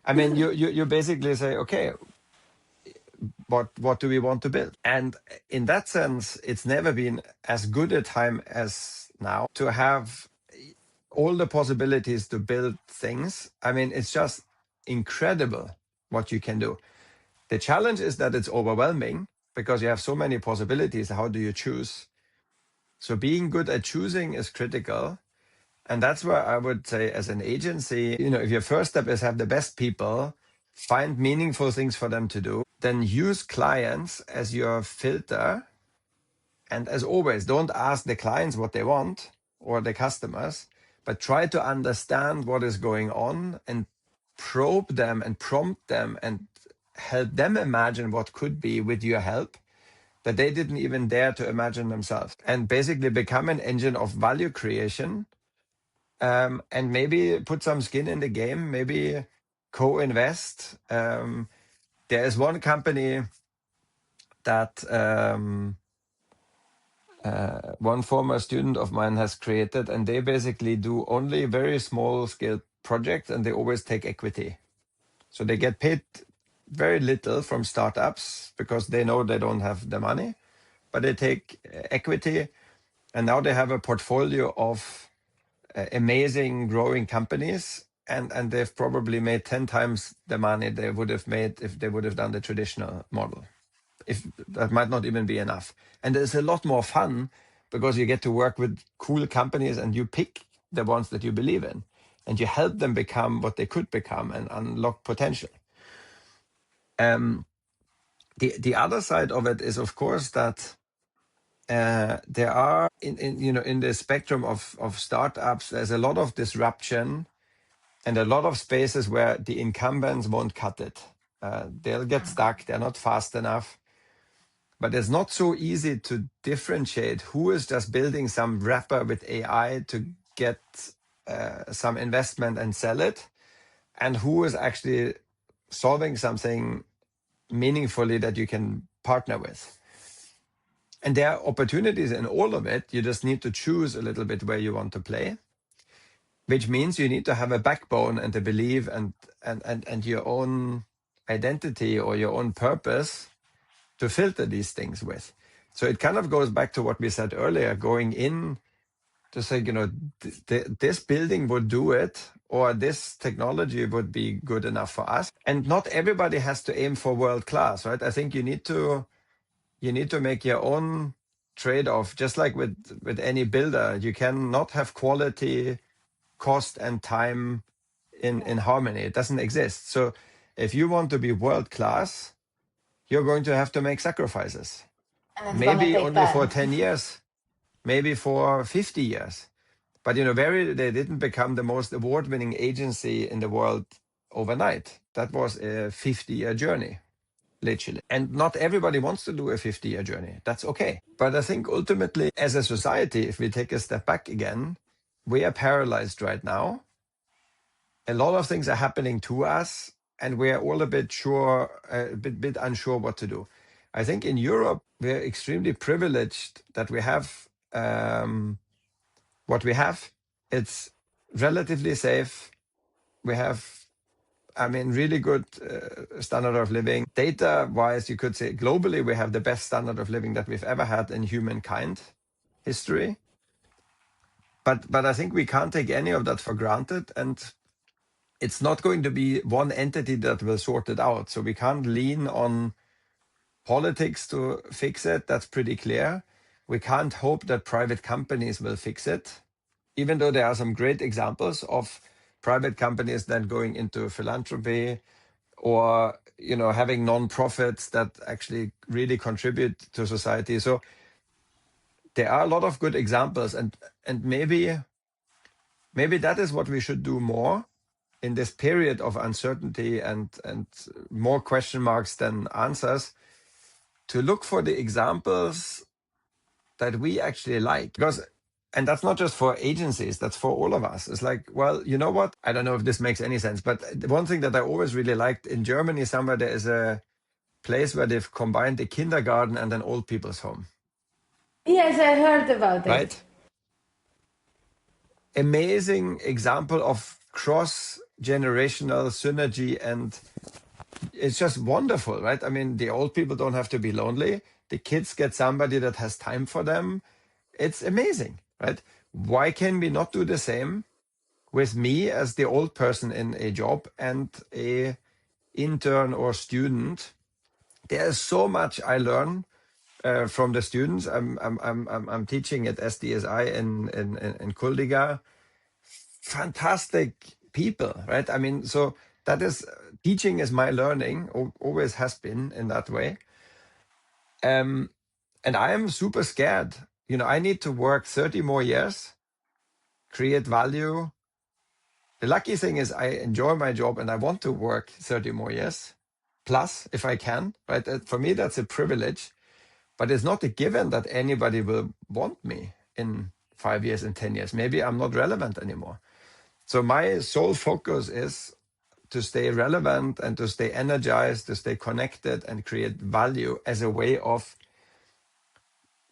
I mean, you basically say, okay, what do we want to build? And in that sense, it's never been as good a time as now to have all the possibilities to build things. I mean, it's just incredible what you can do. The challenge is that it's overwhelming because you have so many possibilities. How do you choose? So being good at choosing is critical. And that's where I would say, as an agency, if your first step is have the best people, find meaningful things for them to do, then use clients as your filter. And as always, don't ask the clients what they want or the customers, but try to understand what is going on and probe them and prompt them and help them imagine what could be with your help that they didn't even dare to imagine themselves. And basically become an engine of value creation, and maybe put some skin in the game, maybe co-invest. There is one company that one former student of mine has created, and they basically do only very small scale projects, and they always take equity. So they get paid very little from startups because they know they don't have the money, but they take equity, and now they have a portfolio of amazing growing companies, and they've probably made 10 times the money they would have made if they would have done the traditional model. If that might not even be enough. And there's a lot more fun because you get to work with cool companies and you pick the ones that you believe in and you help them become what they could become and unlock potential. The other side of it is, of course, that there are in the spectrum of startups, there's a lot of disruption and a lot of spaces where the incumbents won't cut it. They'll get stuck. They're not fast enough. But it's not so easy to differentiate who is just building some wrapper with AI to get some investment and sell it, and who is actually solving something meaningfully that you can partner with. And there are opportunities in all of it. You just need to choose a little bit where you want to play, which means you need to have a backbone and a belief and your own identity or your own purpose to filter these things with. So it kind of goes back to what we said earlier, going in to say, this building would do it, or this technology would be good enough for us. And not everybody has to aim for world class, right? I think you need to make your own trade-off, just like with any builder. You cannot have quality, cost, and time in harmony. It doesn't exist. So if you want to be world class, you're going to have to make sacrifices. And it's gonna Maybe take only for time. 10 years, maybe for 50 years. But Veride, they didn't become the most award-winning agency in the world overnight. That was a 50-year journey, literally. And not everybody wants to do a 50-year journey. That's okay. But I think ultimately, as a society, if we take a step back again, we are paralyzed right now. A lot of things are happening to us, and we are all a bit unsure what to do. I think in Europe, we're extremely privileged that we have what we have. It's relatively safe. We have, really good standard of living. Data-wise, you could say globally, we have the best standard of living that we've ever had in humankind history. But I think we can't take any of that for granted, and it's not going to be one entity that will sort it out. So we can't lean on politics to fix it. That's pretty clear. We can't hope that private companies will fix it, even though there are some great examples of private companies then going into philanthropy or having non-profits that actually really contribute to society. So there are a lot of good examples, and maybe that is what we should do more in this period of uncertainty and more question marks than answers, to look for the examples that we actually like. And that's not just for agencies, that's for all of us. It's like, well, you know what? I don't know if this makes any sense, but the one thing that I always really liked, in Germany somewhere, there is a place where they've combined a kindergarten and an old people's home. Yes, I heard about it. Right? Amazing example of cross-generational synergy, and it's just wonderful, right? I mean, the old people don't have to be lonely. The kids get somebody that has time for them. It's amazing, right? Why can we not do the same with me as the old person in a job and a intern or student. There's so much I learn from the students. I'm teaching at SDSI in Kuldiga. Fantastic people, right? I mean, so that is teaching is my learning, always has been in that way. And I am super scared. You know, I need to work 30 more years, create value. The lucky thing is I enjoy my job and I want to work 30 more years plus if I can, right? For me, that's a privilege, but it's not a given that anybody will want me in 5 years and 10 years. Maybe I'm not relevant anymore. So my sole focus is to stay relevant and to stay energized, to stay connected and create value as a way of,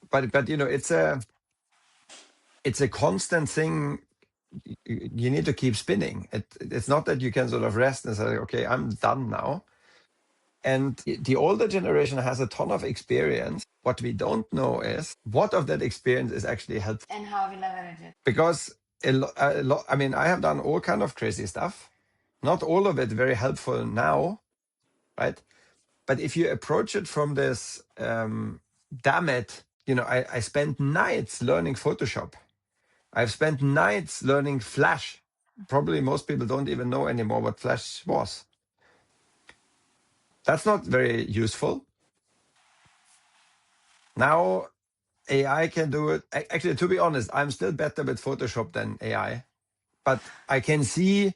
but you know, it's a constant thing. You need to keep spinning. It's not that you can sort of rest and say, okay, I'm done now. And the older generation has a ton of experience. What we don't know is what of that experience is actually helpful. And how we leverage it. Because I mean, I have done all kind of crazy stuff. Not all of it very helpful now, right? But if you approach it from this, damn it, you know, I spent nights learning Photoshop. I've spent nights learning Flash. Probably most people don't even know anymore what Flash was. That's not very useful. Now AI can do it. Actually, to be honest, I'm still better with Photoshop than AI. But I can see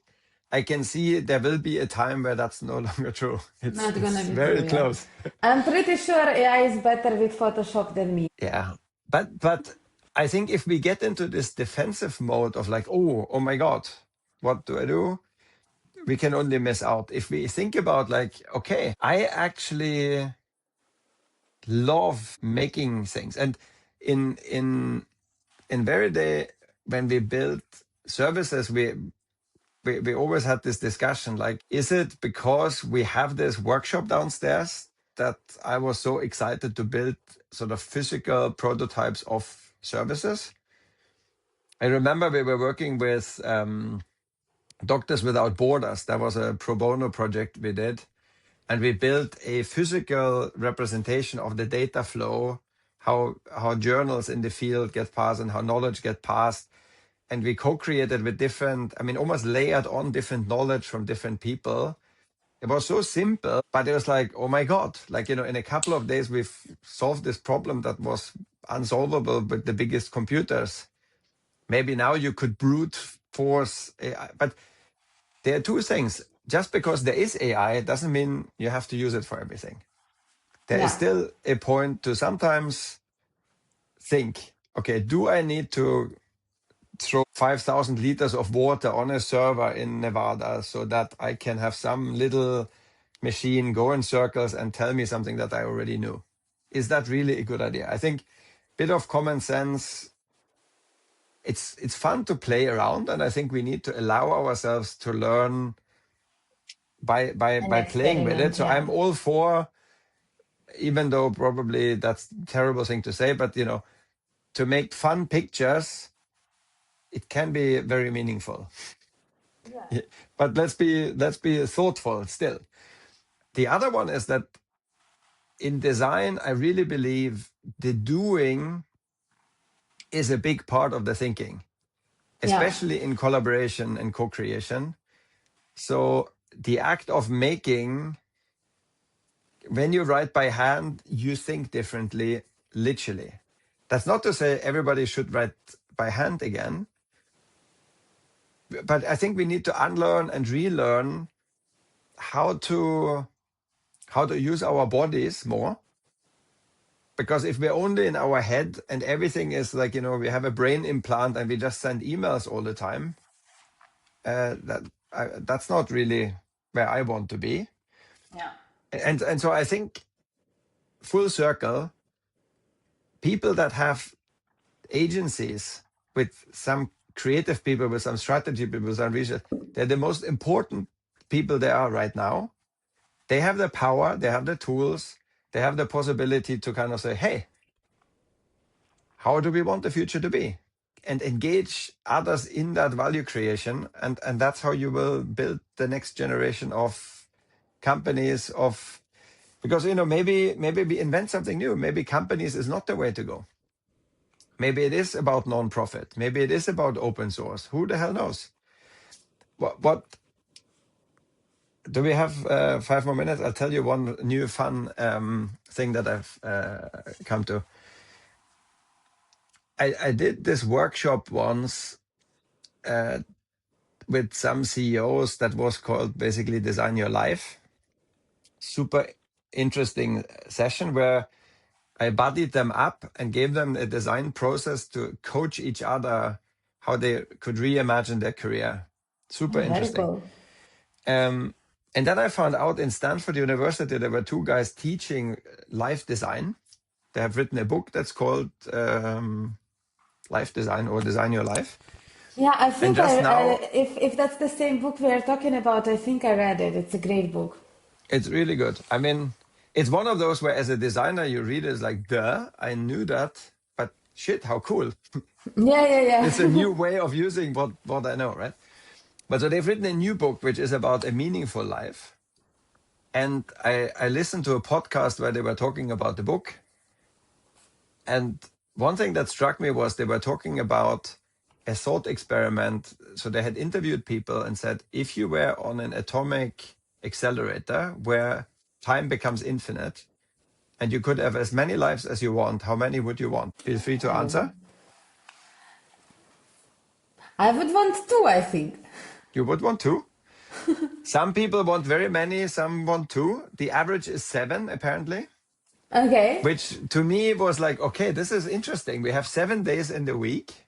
there will be a time where that's no longer true. It's very true, close. Yeah. I'm pretty sure AI is better with Photoshop than me. Yeah. But I think if we get into this defensive mode of like, oh my God, what do I do? We can only miss out. If we think about like, okay, I actually love making things. And in Veride, when we built services, we always had this discussion like, is it because we have this workshop downstairs that I was so excited to build sort of physical prototypes of services? I remember we were working with Doctors Without Borders. That was a pro bono project we did. And we built a physical representation of the data flow, how journals in the field get passed and how knowledge get passed. And we co-created with different, I mean, almost layered on different knowledge from different people. It was so simple, but it was like, oh my God, like, you know, in a couple of days, we've solved this problem that was unsolvable with the biggest computers. Maybe now you could brute force AI, but there are two things. Just because there is AI doesn't mean you have to use it for everything. There is still a point to sometimes think, okay, do I need to throw 5,000 liters of water on a server in Nevada so that I can have some little machine go in circles and tell me something that I already knew? Is that really a good idea? I think a bit of common sense, it's fun to play around, and I think we need to allow ourselves to learn by playing with it. So I'm all for, even though probably that's a terrible thing to say, but you know, to make fun pictures, it can be very meaningful. Yeah. But let's be thoughtful still. The other one is that in design, I really believe the doing is a big part of the thinking, especially in collaboration and co-creation. So the act of making, when you write by hand, you think differently, literally. That's not to say everybody should write by hand again, but I think we need to unlearn and relearn how to use our bodies more. Because if we're only in our head and everything is like, you know, we have a brain implant and we just send emails all the time, that's not really where I want to be. Yeah. And so I think full circle, people that have agencies, with some creative people, with some strategy people, with some research, they're the most important people there are right now. They have the power, they have the tools, they have the possibility to kind of say, hey, how do we want the future to be? and engage others in that value creation. And that's how you will build the next generation of companies because, maybe we invent something new. Maybe companies is not the way to go. Maybe it is about non-profit. Maybe it is about open source. Who the hell knows? What do we have 5 more minutes? I'll tell you one new fun thing that I've come to. I did this workshop once with some CEOs that was called basically Design Your Life. Super interesting session where I buddied them up and gave them a design process to coach each other how they could reimagine their career. Super interesting. Cool. And then I found out in Stanford University, there were 2 guys teaching life design. They have written a book that's called Life Design or Design Your Life. Yeah, I think if that's the same book we are talking about, I think I read it. It's a great book. It's really good. I mean, it's one of those where as a designer, you read it, it's like, duh, I knew that, but shit, how cool. Yeah. It's a new way of using what I know, right? But so they've written a new book, which is about a meaningful life. And I listened to a podcast where they were talking about the book. And one thing that struck me was they were talking about a thought experiment. So they had interviewed people and said, if you were on an atomic accelerator where time becomes infinite and you could have as many lives as you want, how many would you want? Feel free to answer. I would want 2, I think. You would want 2? Some people want very many, some want 2. The average is 7, apparently. Okay. Which to me was like, okay, this is interesting. We have 7 days in the week.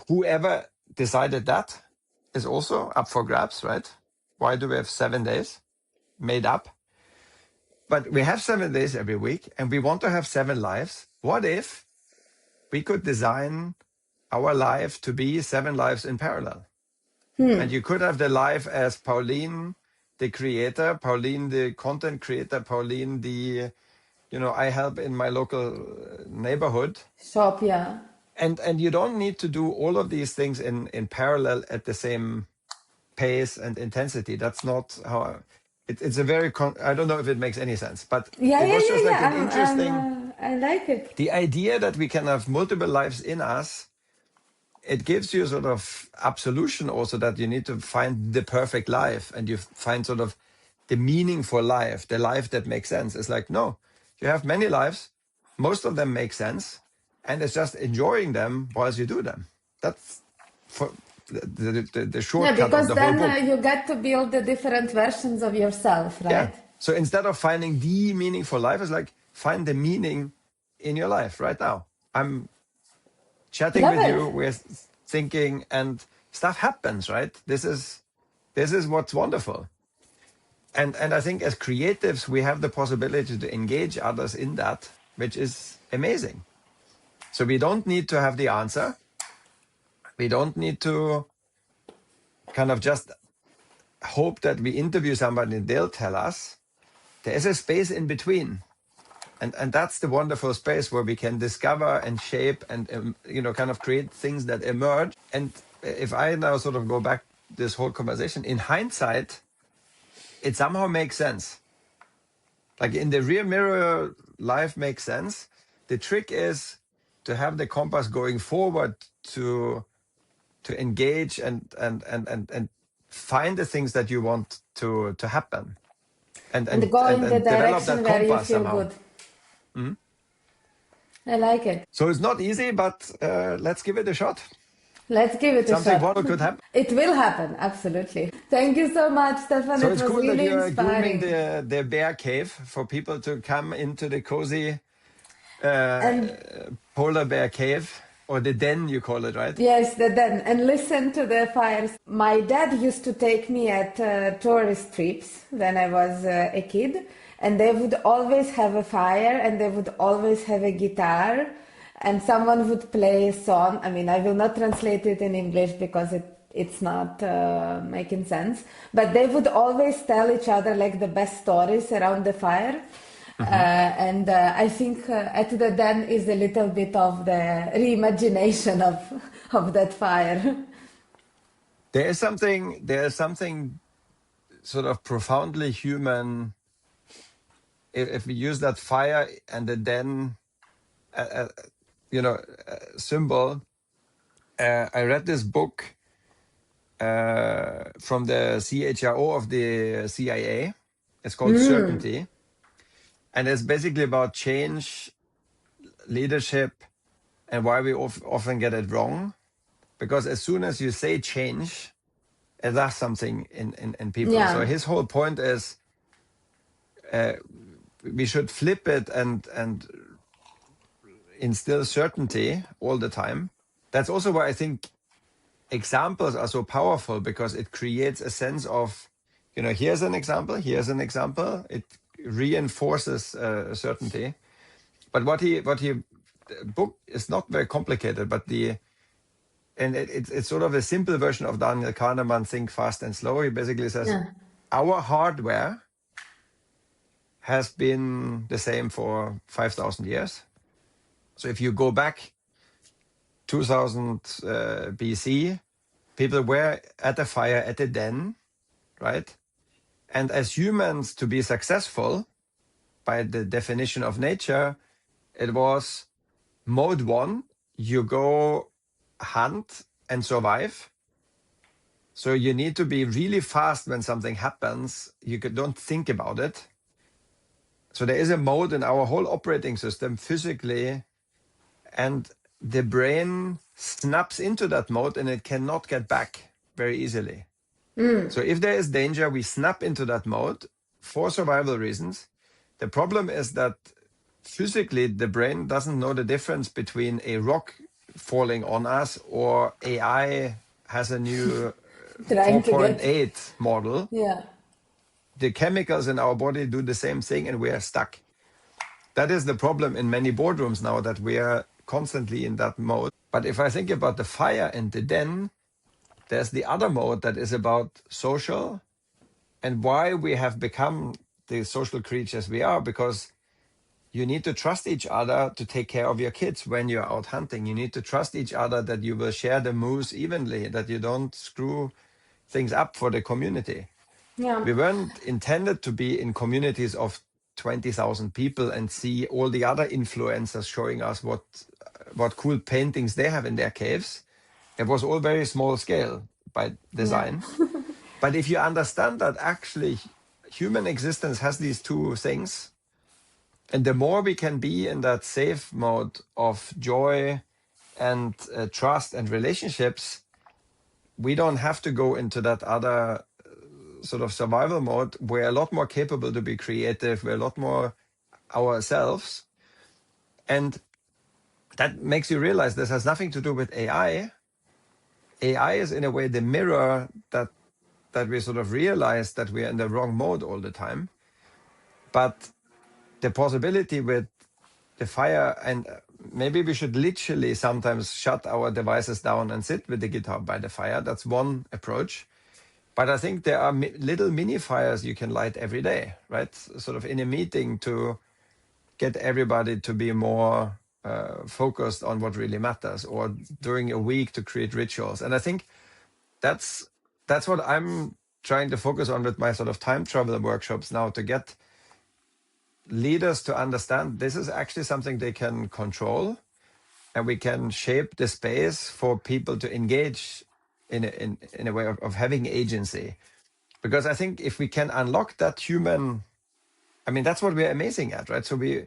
Whoever decided that is also up for grabs, right? Why do we have 7 days made up? But we have 7 days every week and we want to have 7 lives. What if we could design our life to be 7 lives in parallel? And you could have the life as Pauline, the creator, Pauline, the content creator, Pauline, the, I help in my local neighborhood. Shop, yeah. And you don't need to do all of these things in parallel at the same pace and intensity. That's not how it's a very, I don't know if it makes any sense, but it was just like an interesting, I like it. The idea that we can have multiple lives in us, it gives you sort of absolution also that you need to find the perfect life and you find sort of the meaningful life, the life that makes sense. It's like, no, you have many lives. Most of them make sense. And it's just enjoying them whilst you do them. That's for the shortcut of the whole book. Then you get to build the different versions of yourself, right? Yeah. So instead of finding the meaningful life, it's like find the meaning in your life right now. I'm chatting with you, we're thinking, and stuff happens, right? This is what's wonderful. And I think as creatives, we have the possibility to engage others in that, which is amazing. So we don't need to have the answer. We don't need to kind of just hope that we interview somebody and they'll tell us. There is a space in between. And that's the wonderful space where we can discover and shape and, kind of create things that emerge. And if I now sort of go back this whole conversation, in hindsight, it somehow makes sense. Like in the rear mirror, life makes sense. The trick is to have the compass going forward to engage and find the things that you want to happen. And go in the develop direction that where you compass feel somehow. good. I like it. So it's not easy, but let's give it a shot. Let's give it a shot. Something what could happen. It will happen, absolutely. Thank you so much, Stefan. So it it's was cool really that you're inspiring. grooming the bear cave for people to come into the cozy polar bear cave, or the den you call it, right? Yes, the den, and listen to the fires. My dad used to take me at tourist trips when I was a kid, and they would always have a fire and they would always have a guitar and someone would play a song. I mean, I will not translate it in English because it's not making sense, but they would always tell each other like the best stories around the fire. And I think at the den is a little bit of the reimagination of that fire. There is something sort of profoundly human if we use that fire and the den, symbol. I read this book from the CHRO of the CIA. It's called Certainty. And it's basically about change, leadership, and why we often get it wrong. Because as soon as you say change, it does something in people. Yeah. So his whole point is we should flip it and instill certainty all the time. That's also why I think examples are so powerful, because it creates a sense of, here's an example, it reinforces certainty. But what he book is not very complicated, but it's sort of a simple version of Daniel Kahneman, Think Fast and Slow. He basically says, our hardware has been the same for 5,000 years. So if you go back 2000 BC, people were at a fire at a den, right? And as humans, to be successful, by the definition of nature, it was mode 1, you go hunt and survive. So you need to be really fast when something happens. You don't think about it. So there is a mode in our whole operating system physically, and the brain snaps into that mode and it cannot get back very easily. So if there is danger, we snap into that mode for survival reasons. The problem is that physically the brain doesn't know the difference between a rock falling on us or AI has a new 4.8 model. Yeah. The chemicals in our body do the same thing and we are stuck. That is the problem in many boardrooms now, that we are constantly in that mode. But if I think about the fire and the den, there's the other mode that is about social and why we have become the social creatures we are, because you need to trust each other to take care of your kids when you're out hunting. You need to trust each other that you will share the moose evenly, that you don't screw things up for the community. Yeah. We weren't intended to be in communities of 20,000 people and see all the other influencers showing us what cool paintings they have in their caves. It was all very small scale by design. Yeah. But if you understand that actually human existence has these two things, and the more we can be in that safe mode of joy and trust and relationships, we don't have to go into that other sort of survival mode. We're a lot more capable to be creative. We're a lot more ourselves. And that makes you realize this has nothing to do with AI. AI is in a way the mirror that we sort of realize that we're in the wrong mode all the time. But the possibility with the fire, and maybe we should literally sometimes shut our devices down and sit with the guitar by the fire. That's one approach. But I think there are little mini fires you can light every day, right? Sort of in a meeting to get everybody to be more focused on what really matters, or during a week to create rituals. And I think that's what I'm trying to focus on with my sort of time travel workshops now, to get leaders to understand this is actually something they can control, and we can shape the space for people to engage in a way of having agency. Because I think if we can unlock that human, I mean, that's what we're amazing at, right? So we,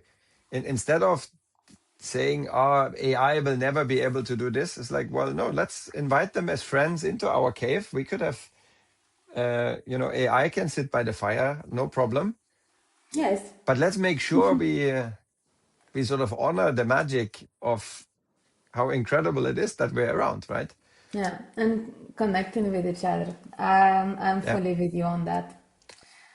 instead of saying, AI will never be able to do this, it's like, well, no, let's invite them as friends into our cave. We could have, AI can sit by the fire, no problem. Yes. But let's make sure we sort of honor the magic of how incredible it is that we're around, right? Yeah, and connecting with each other. I'm fully with you on that.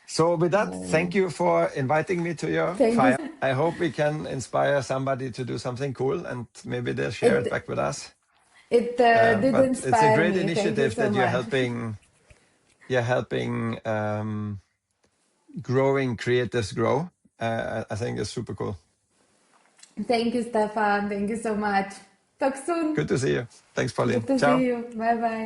So with that, thank you for inviting me to your fire. I hope we can inspire somebody to do something cool, and maybe they'll share it back with us. It did inspire me. It's a great initiative so that you're much. helping growing creatives grow. I think is super cool. Thank you, Stefan. Thank you so much. Talk soon. Good to see you. Thanks, Pauline. Good to Ciao. see you. Bye bye.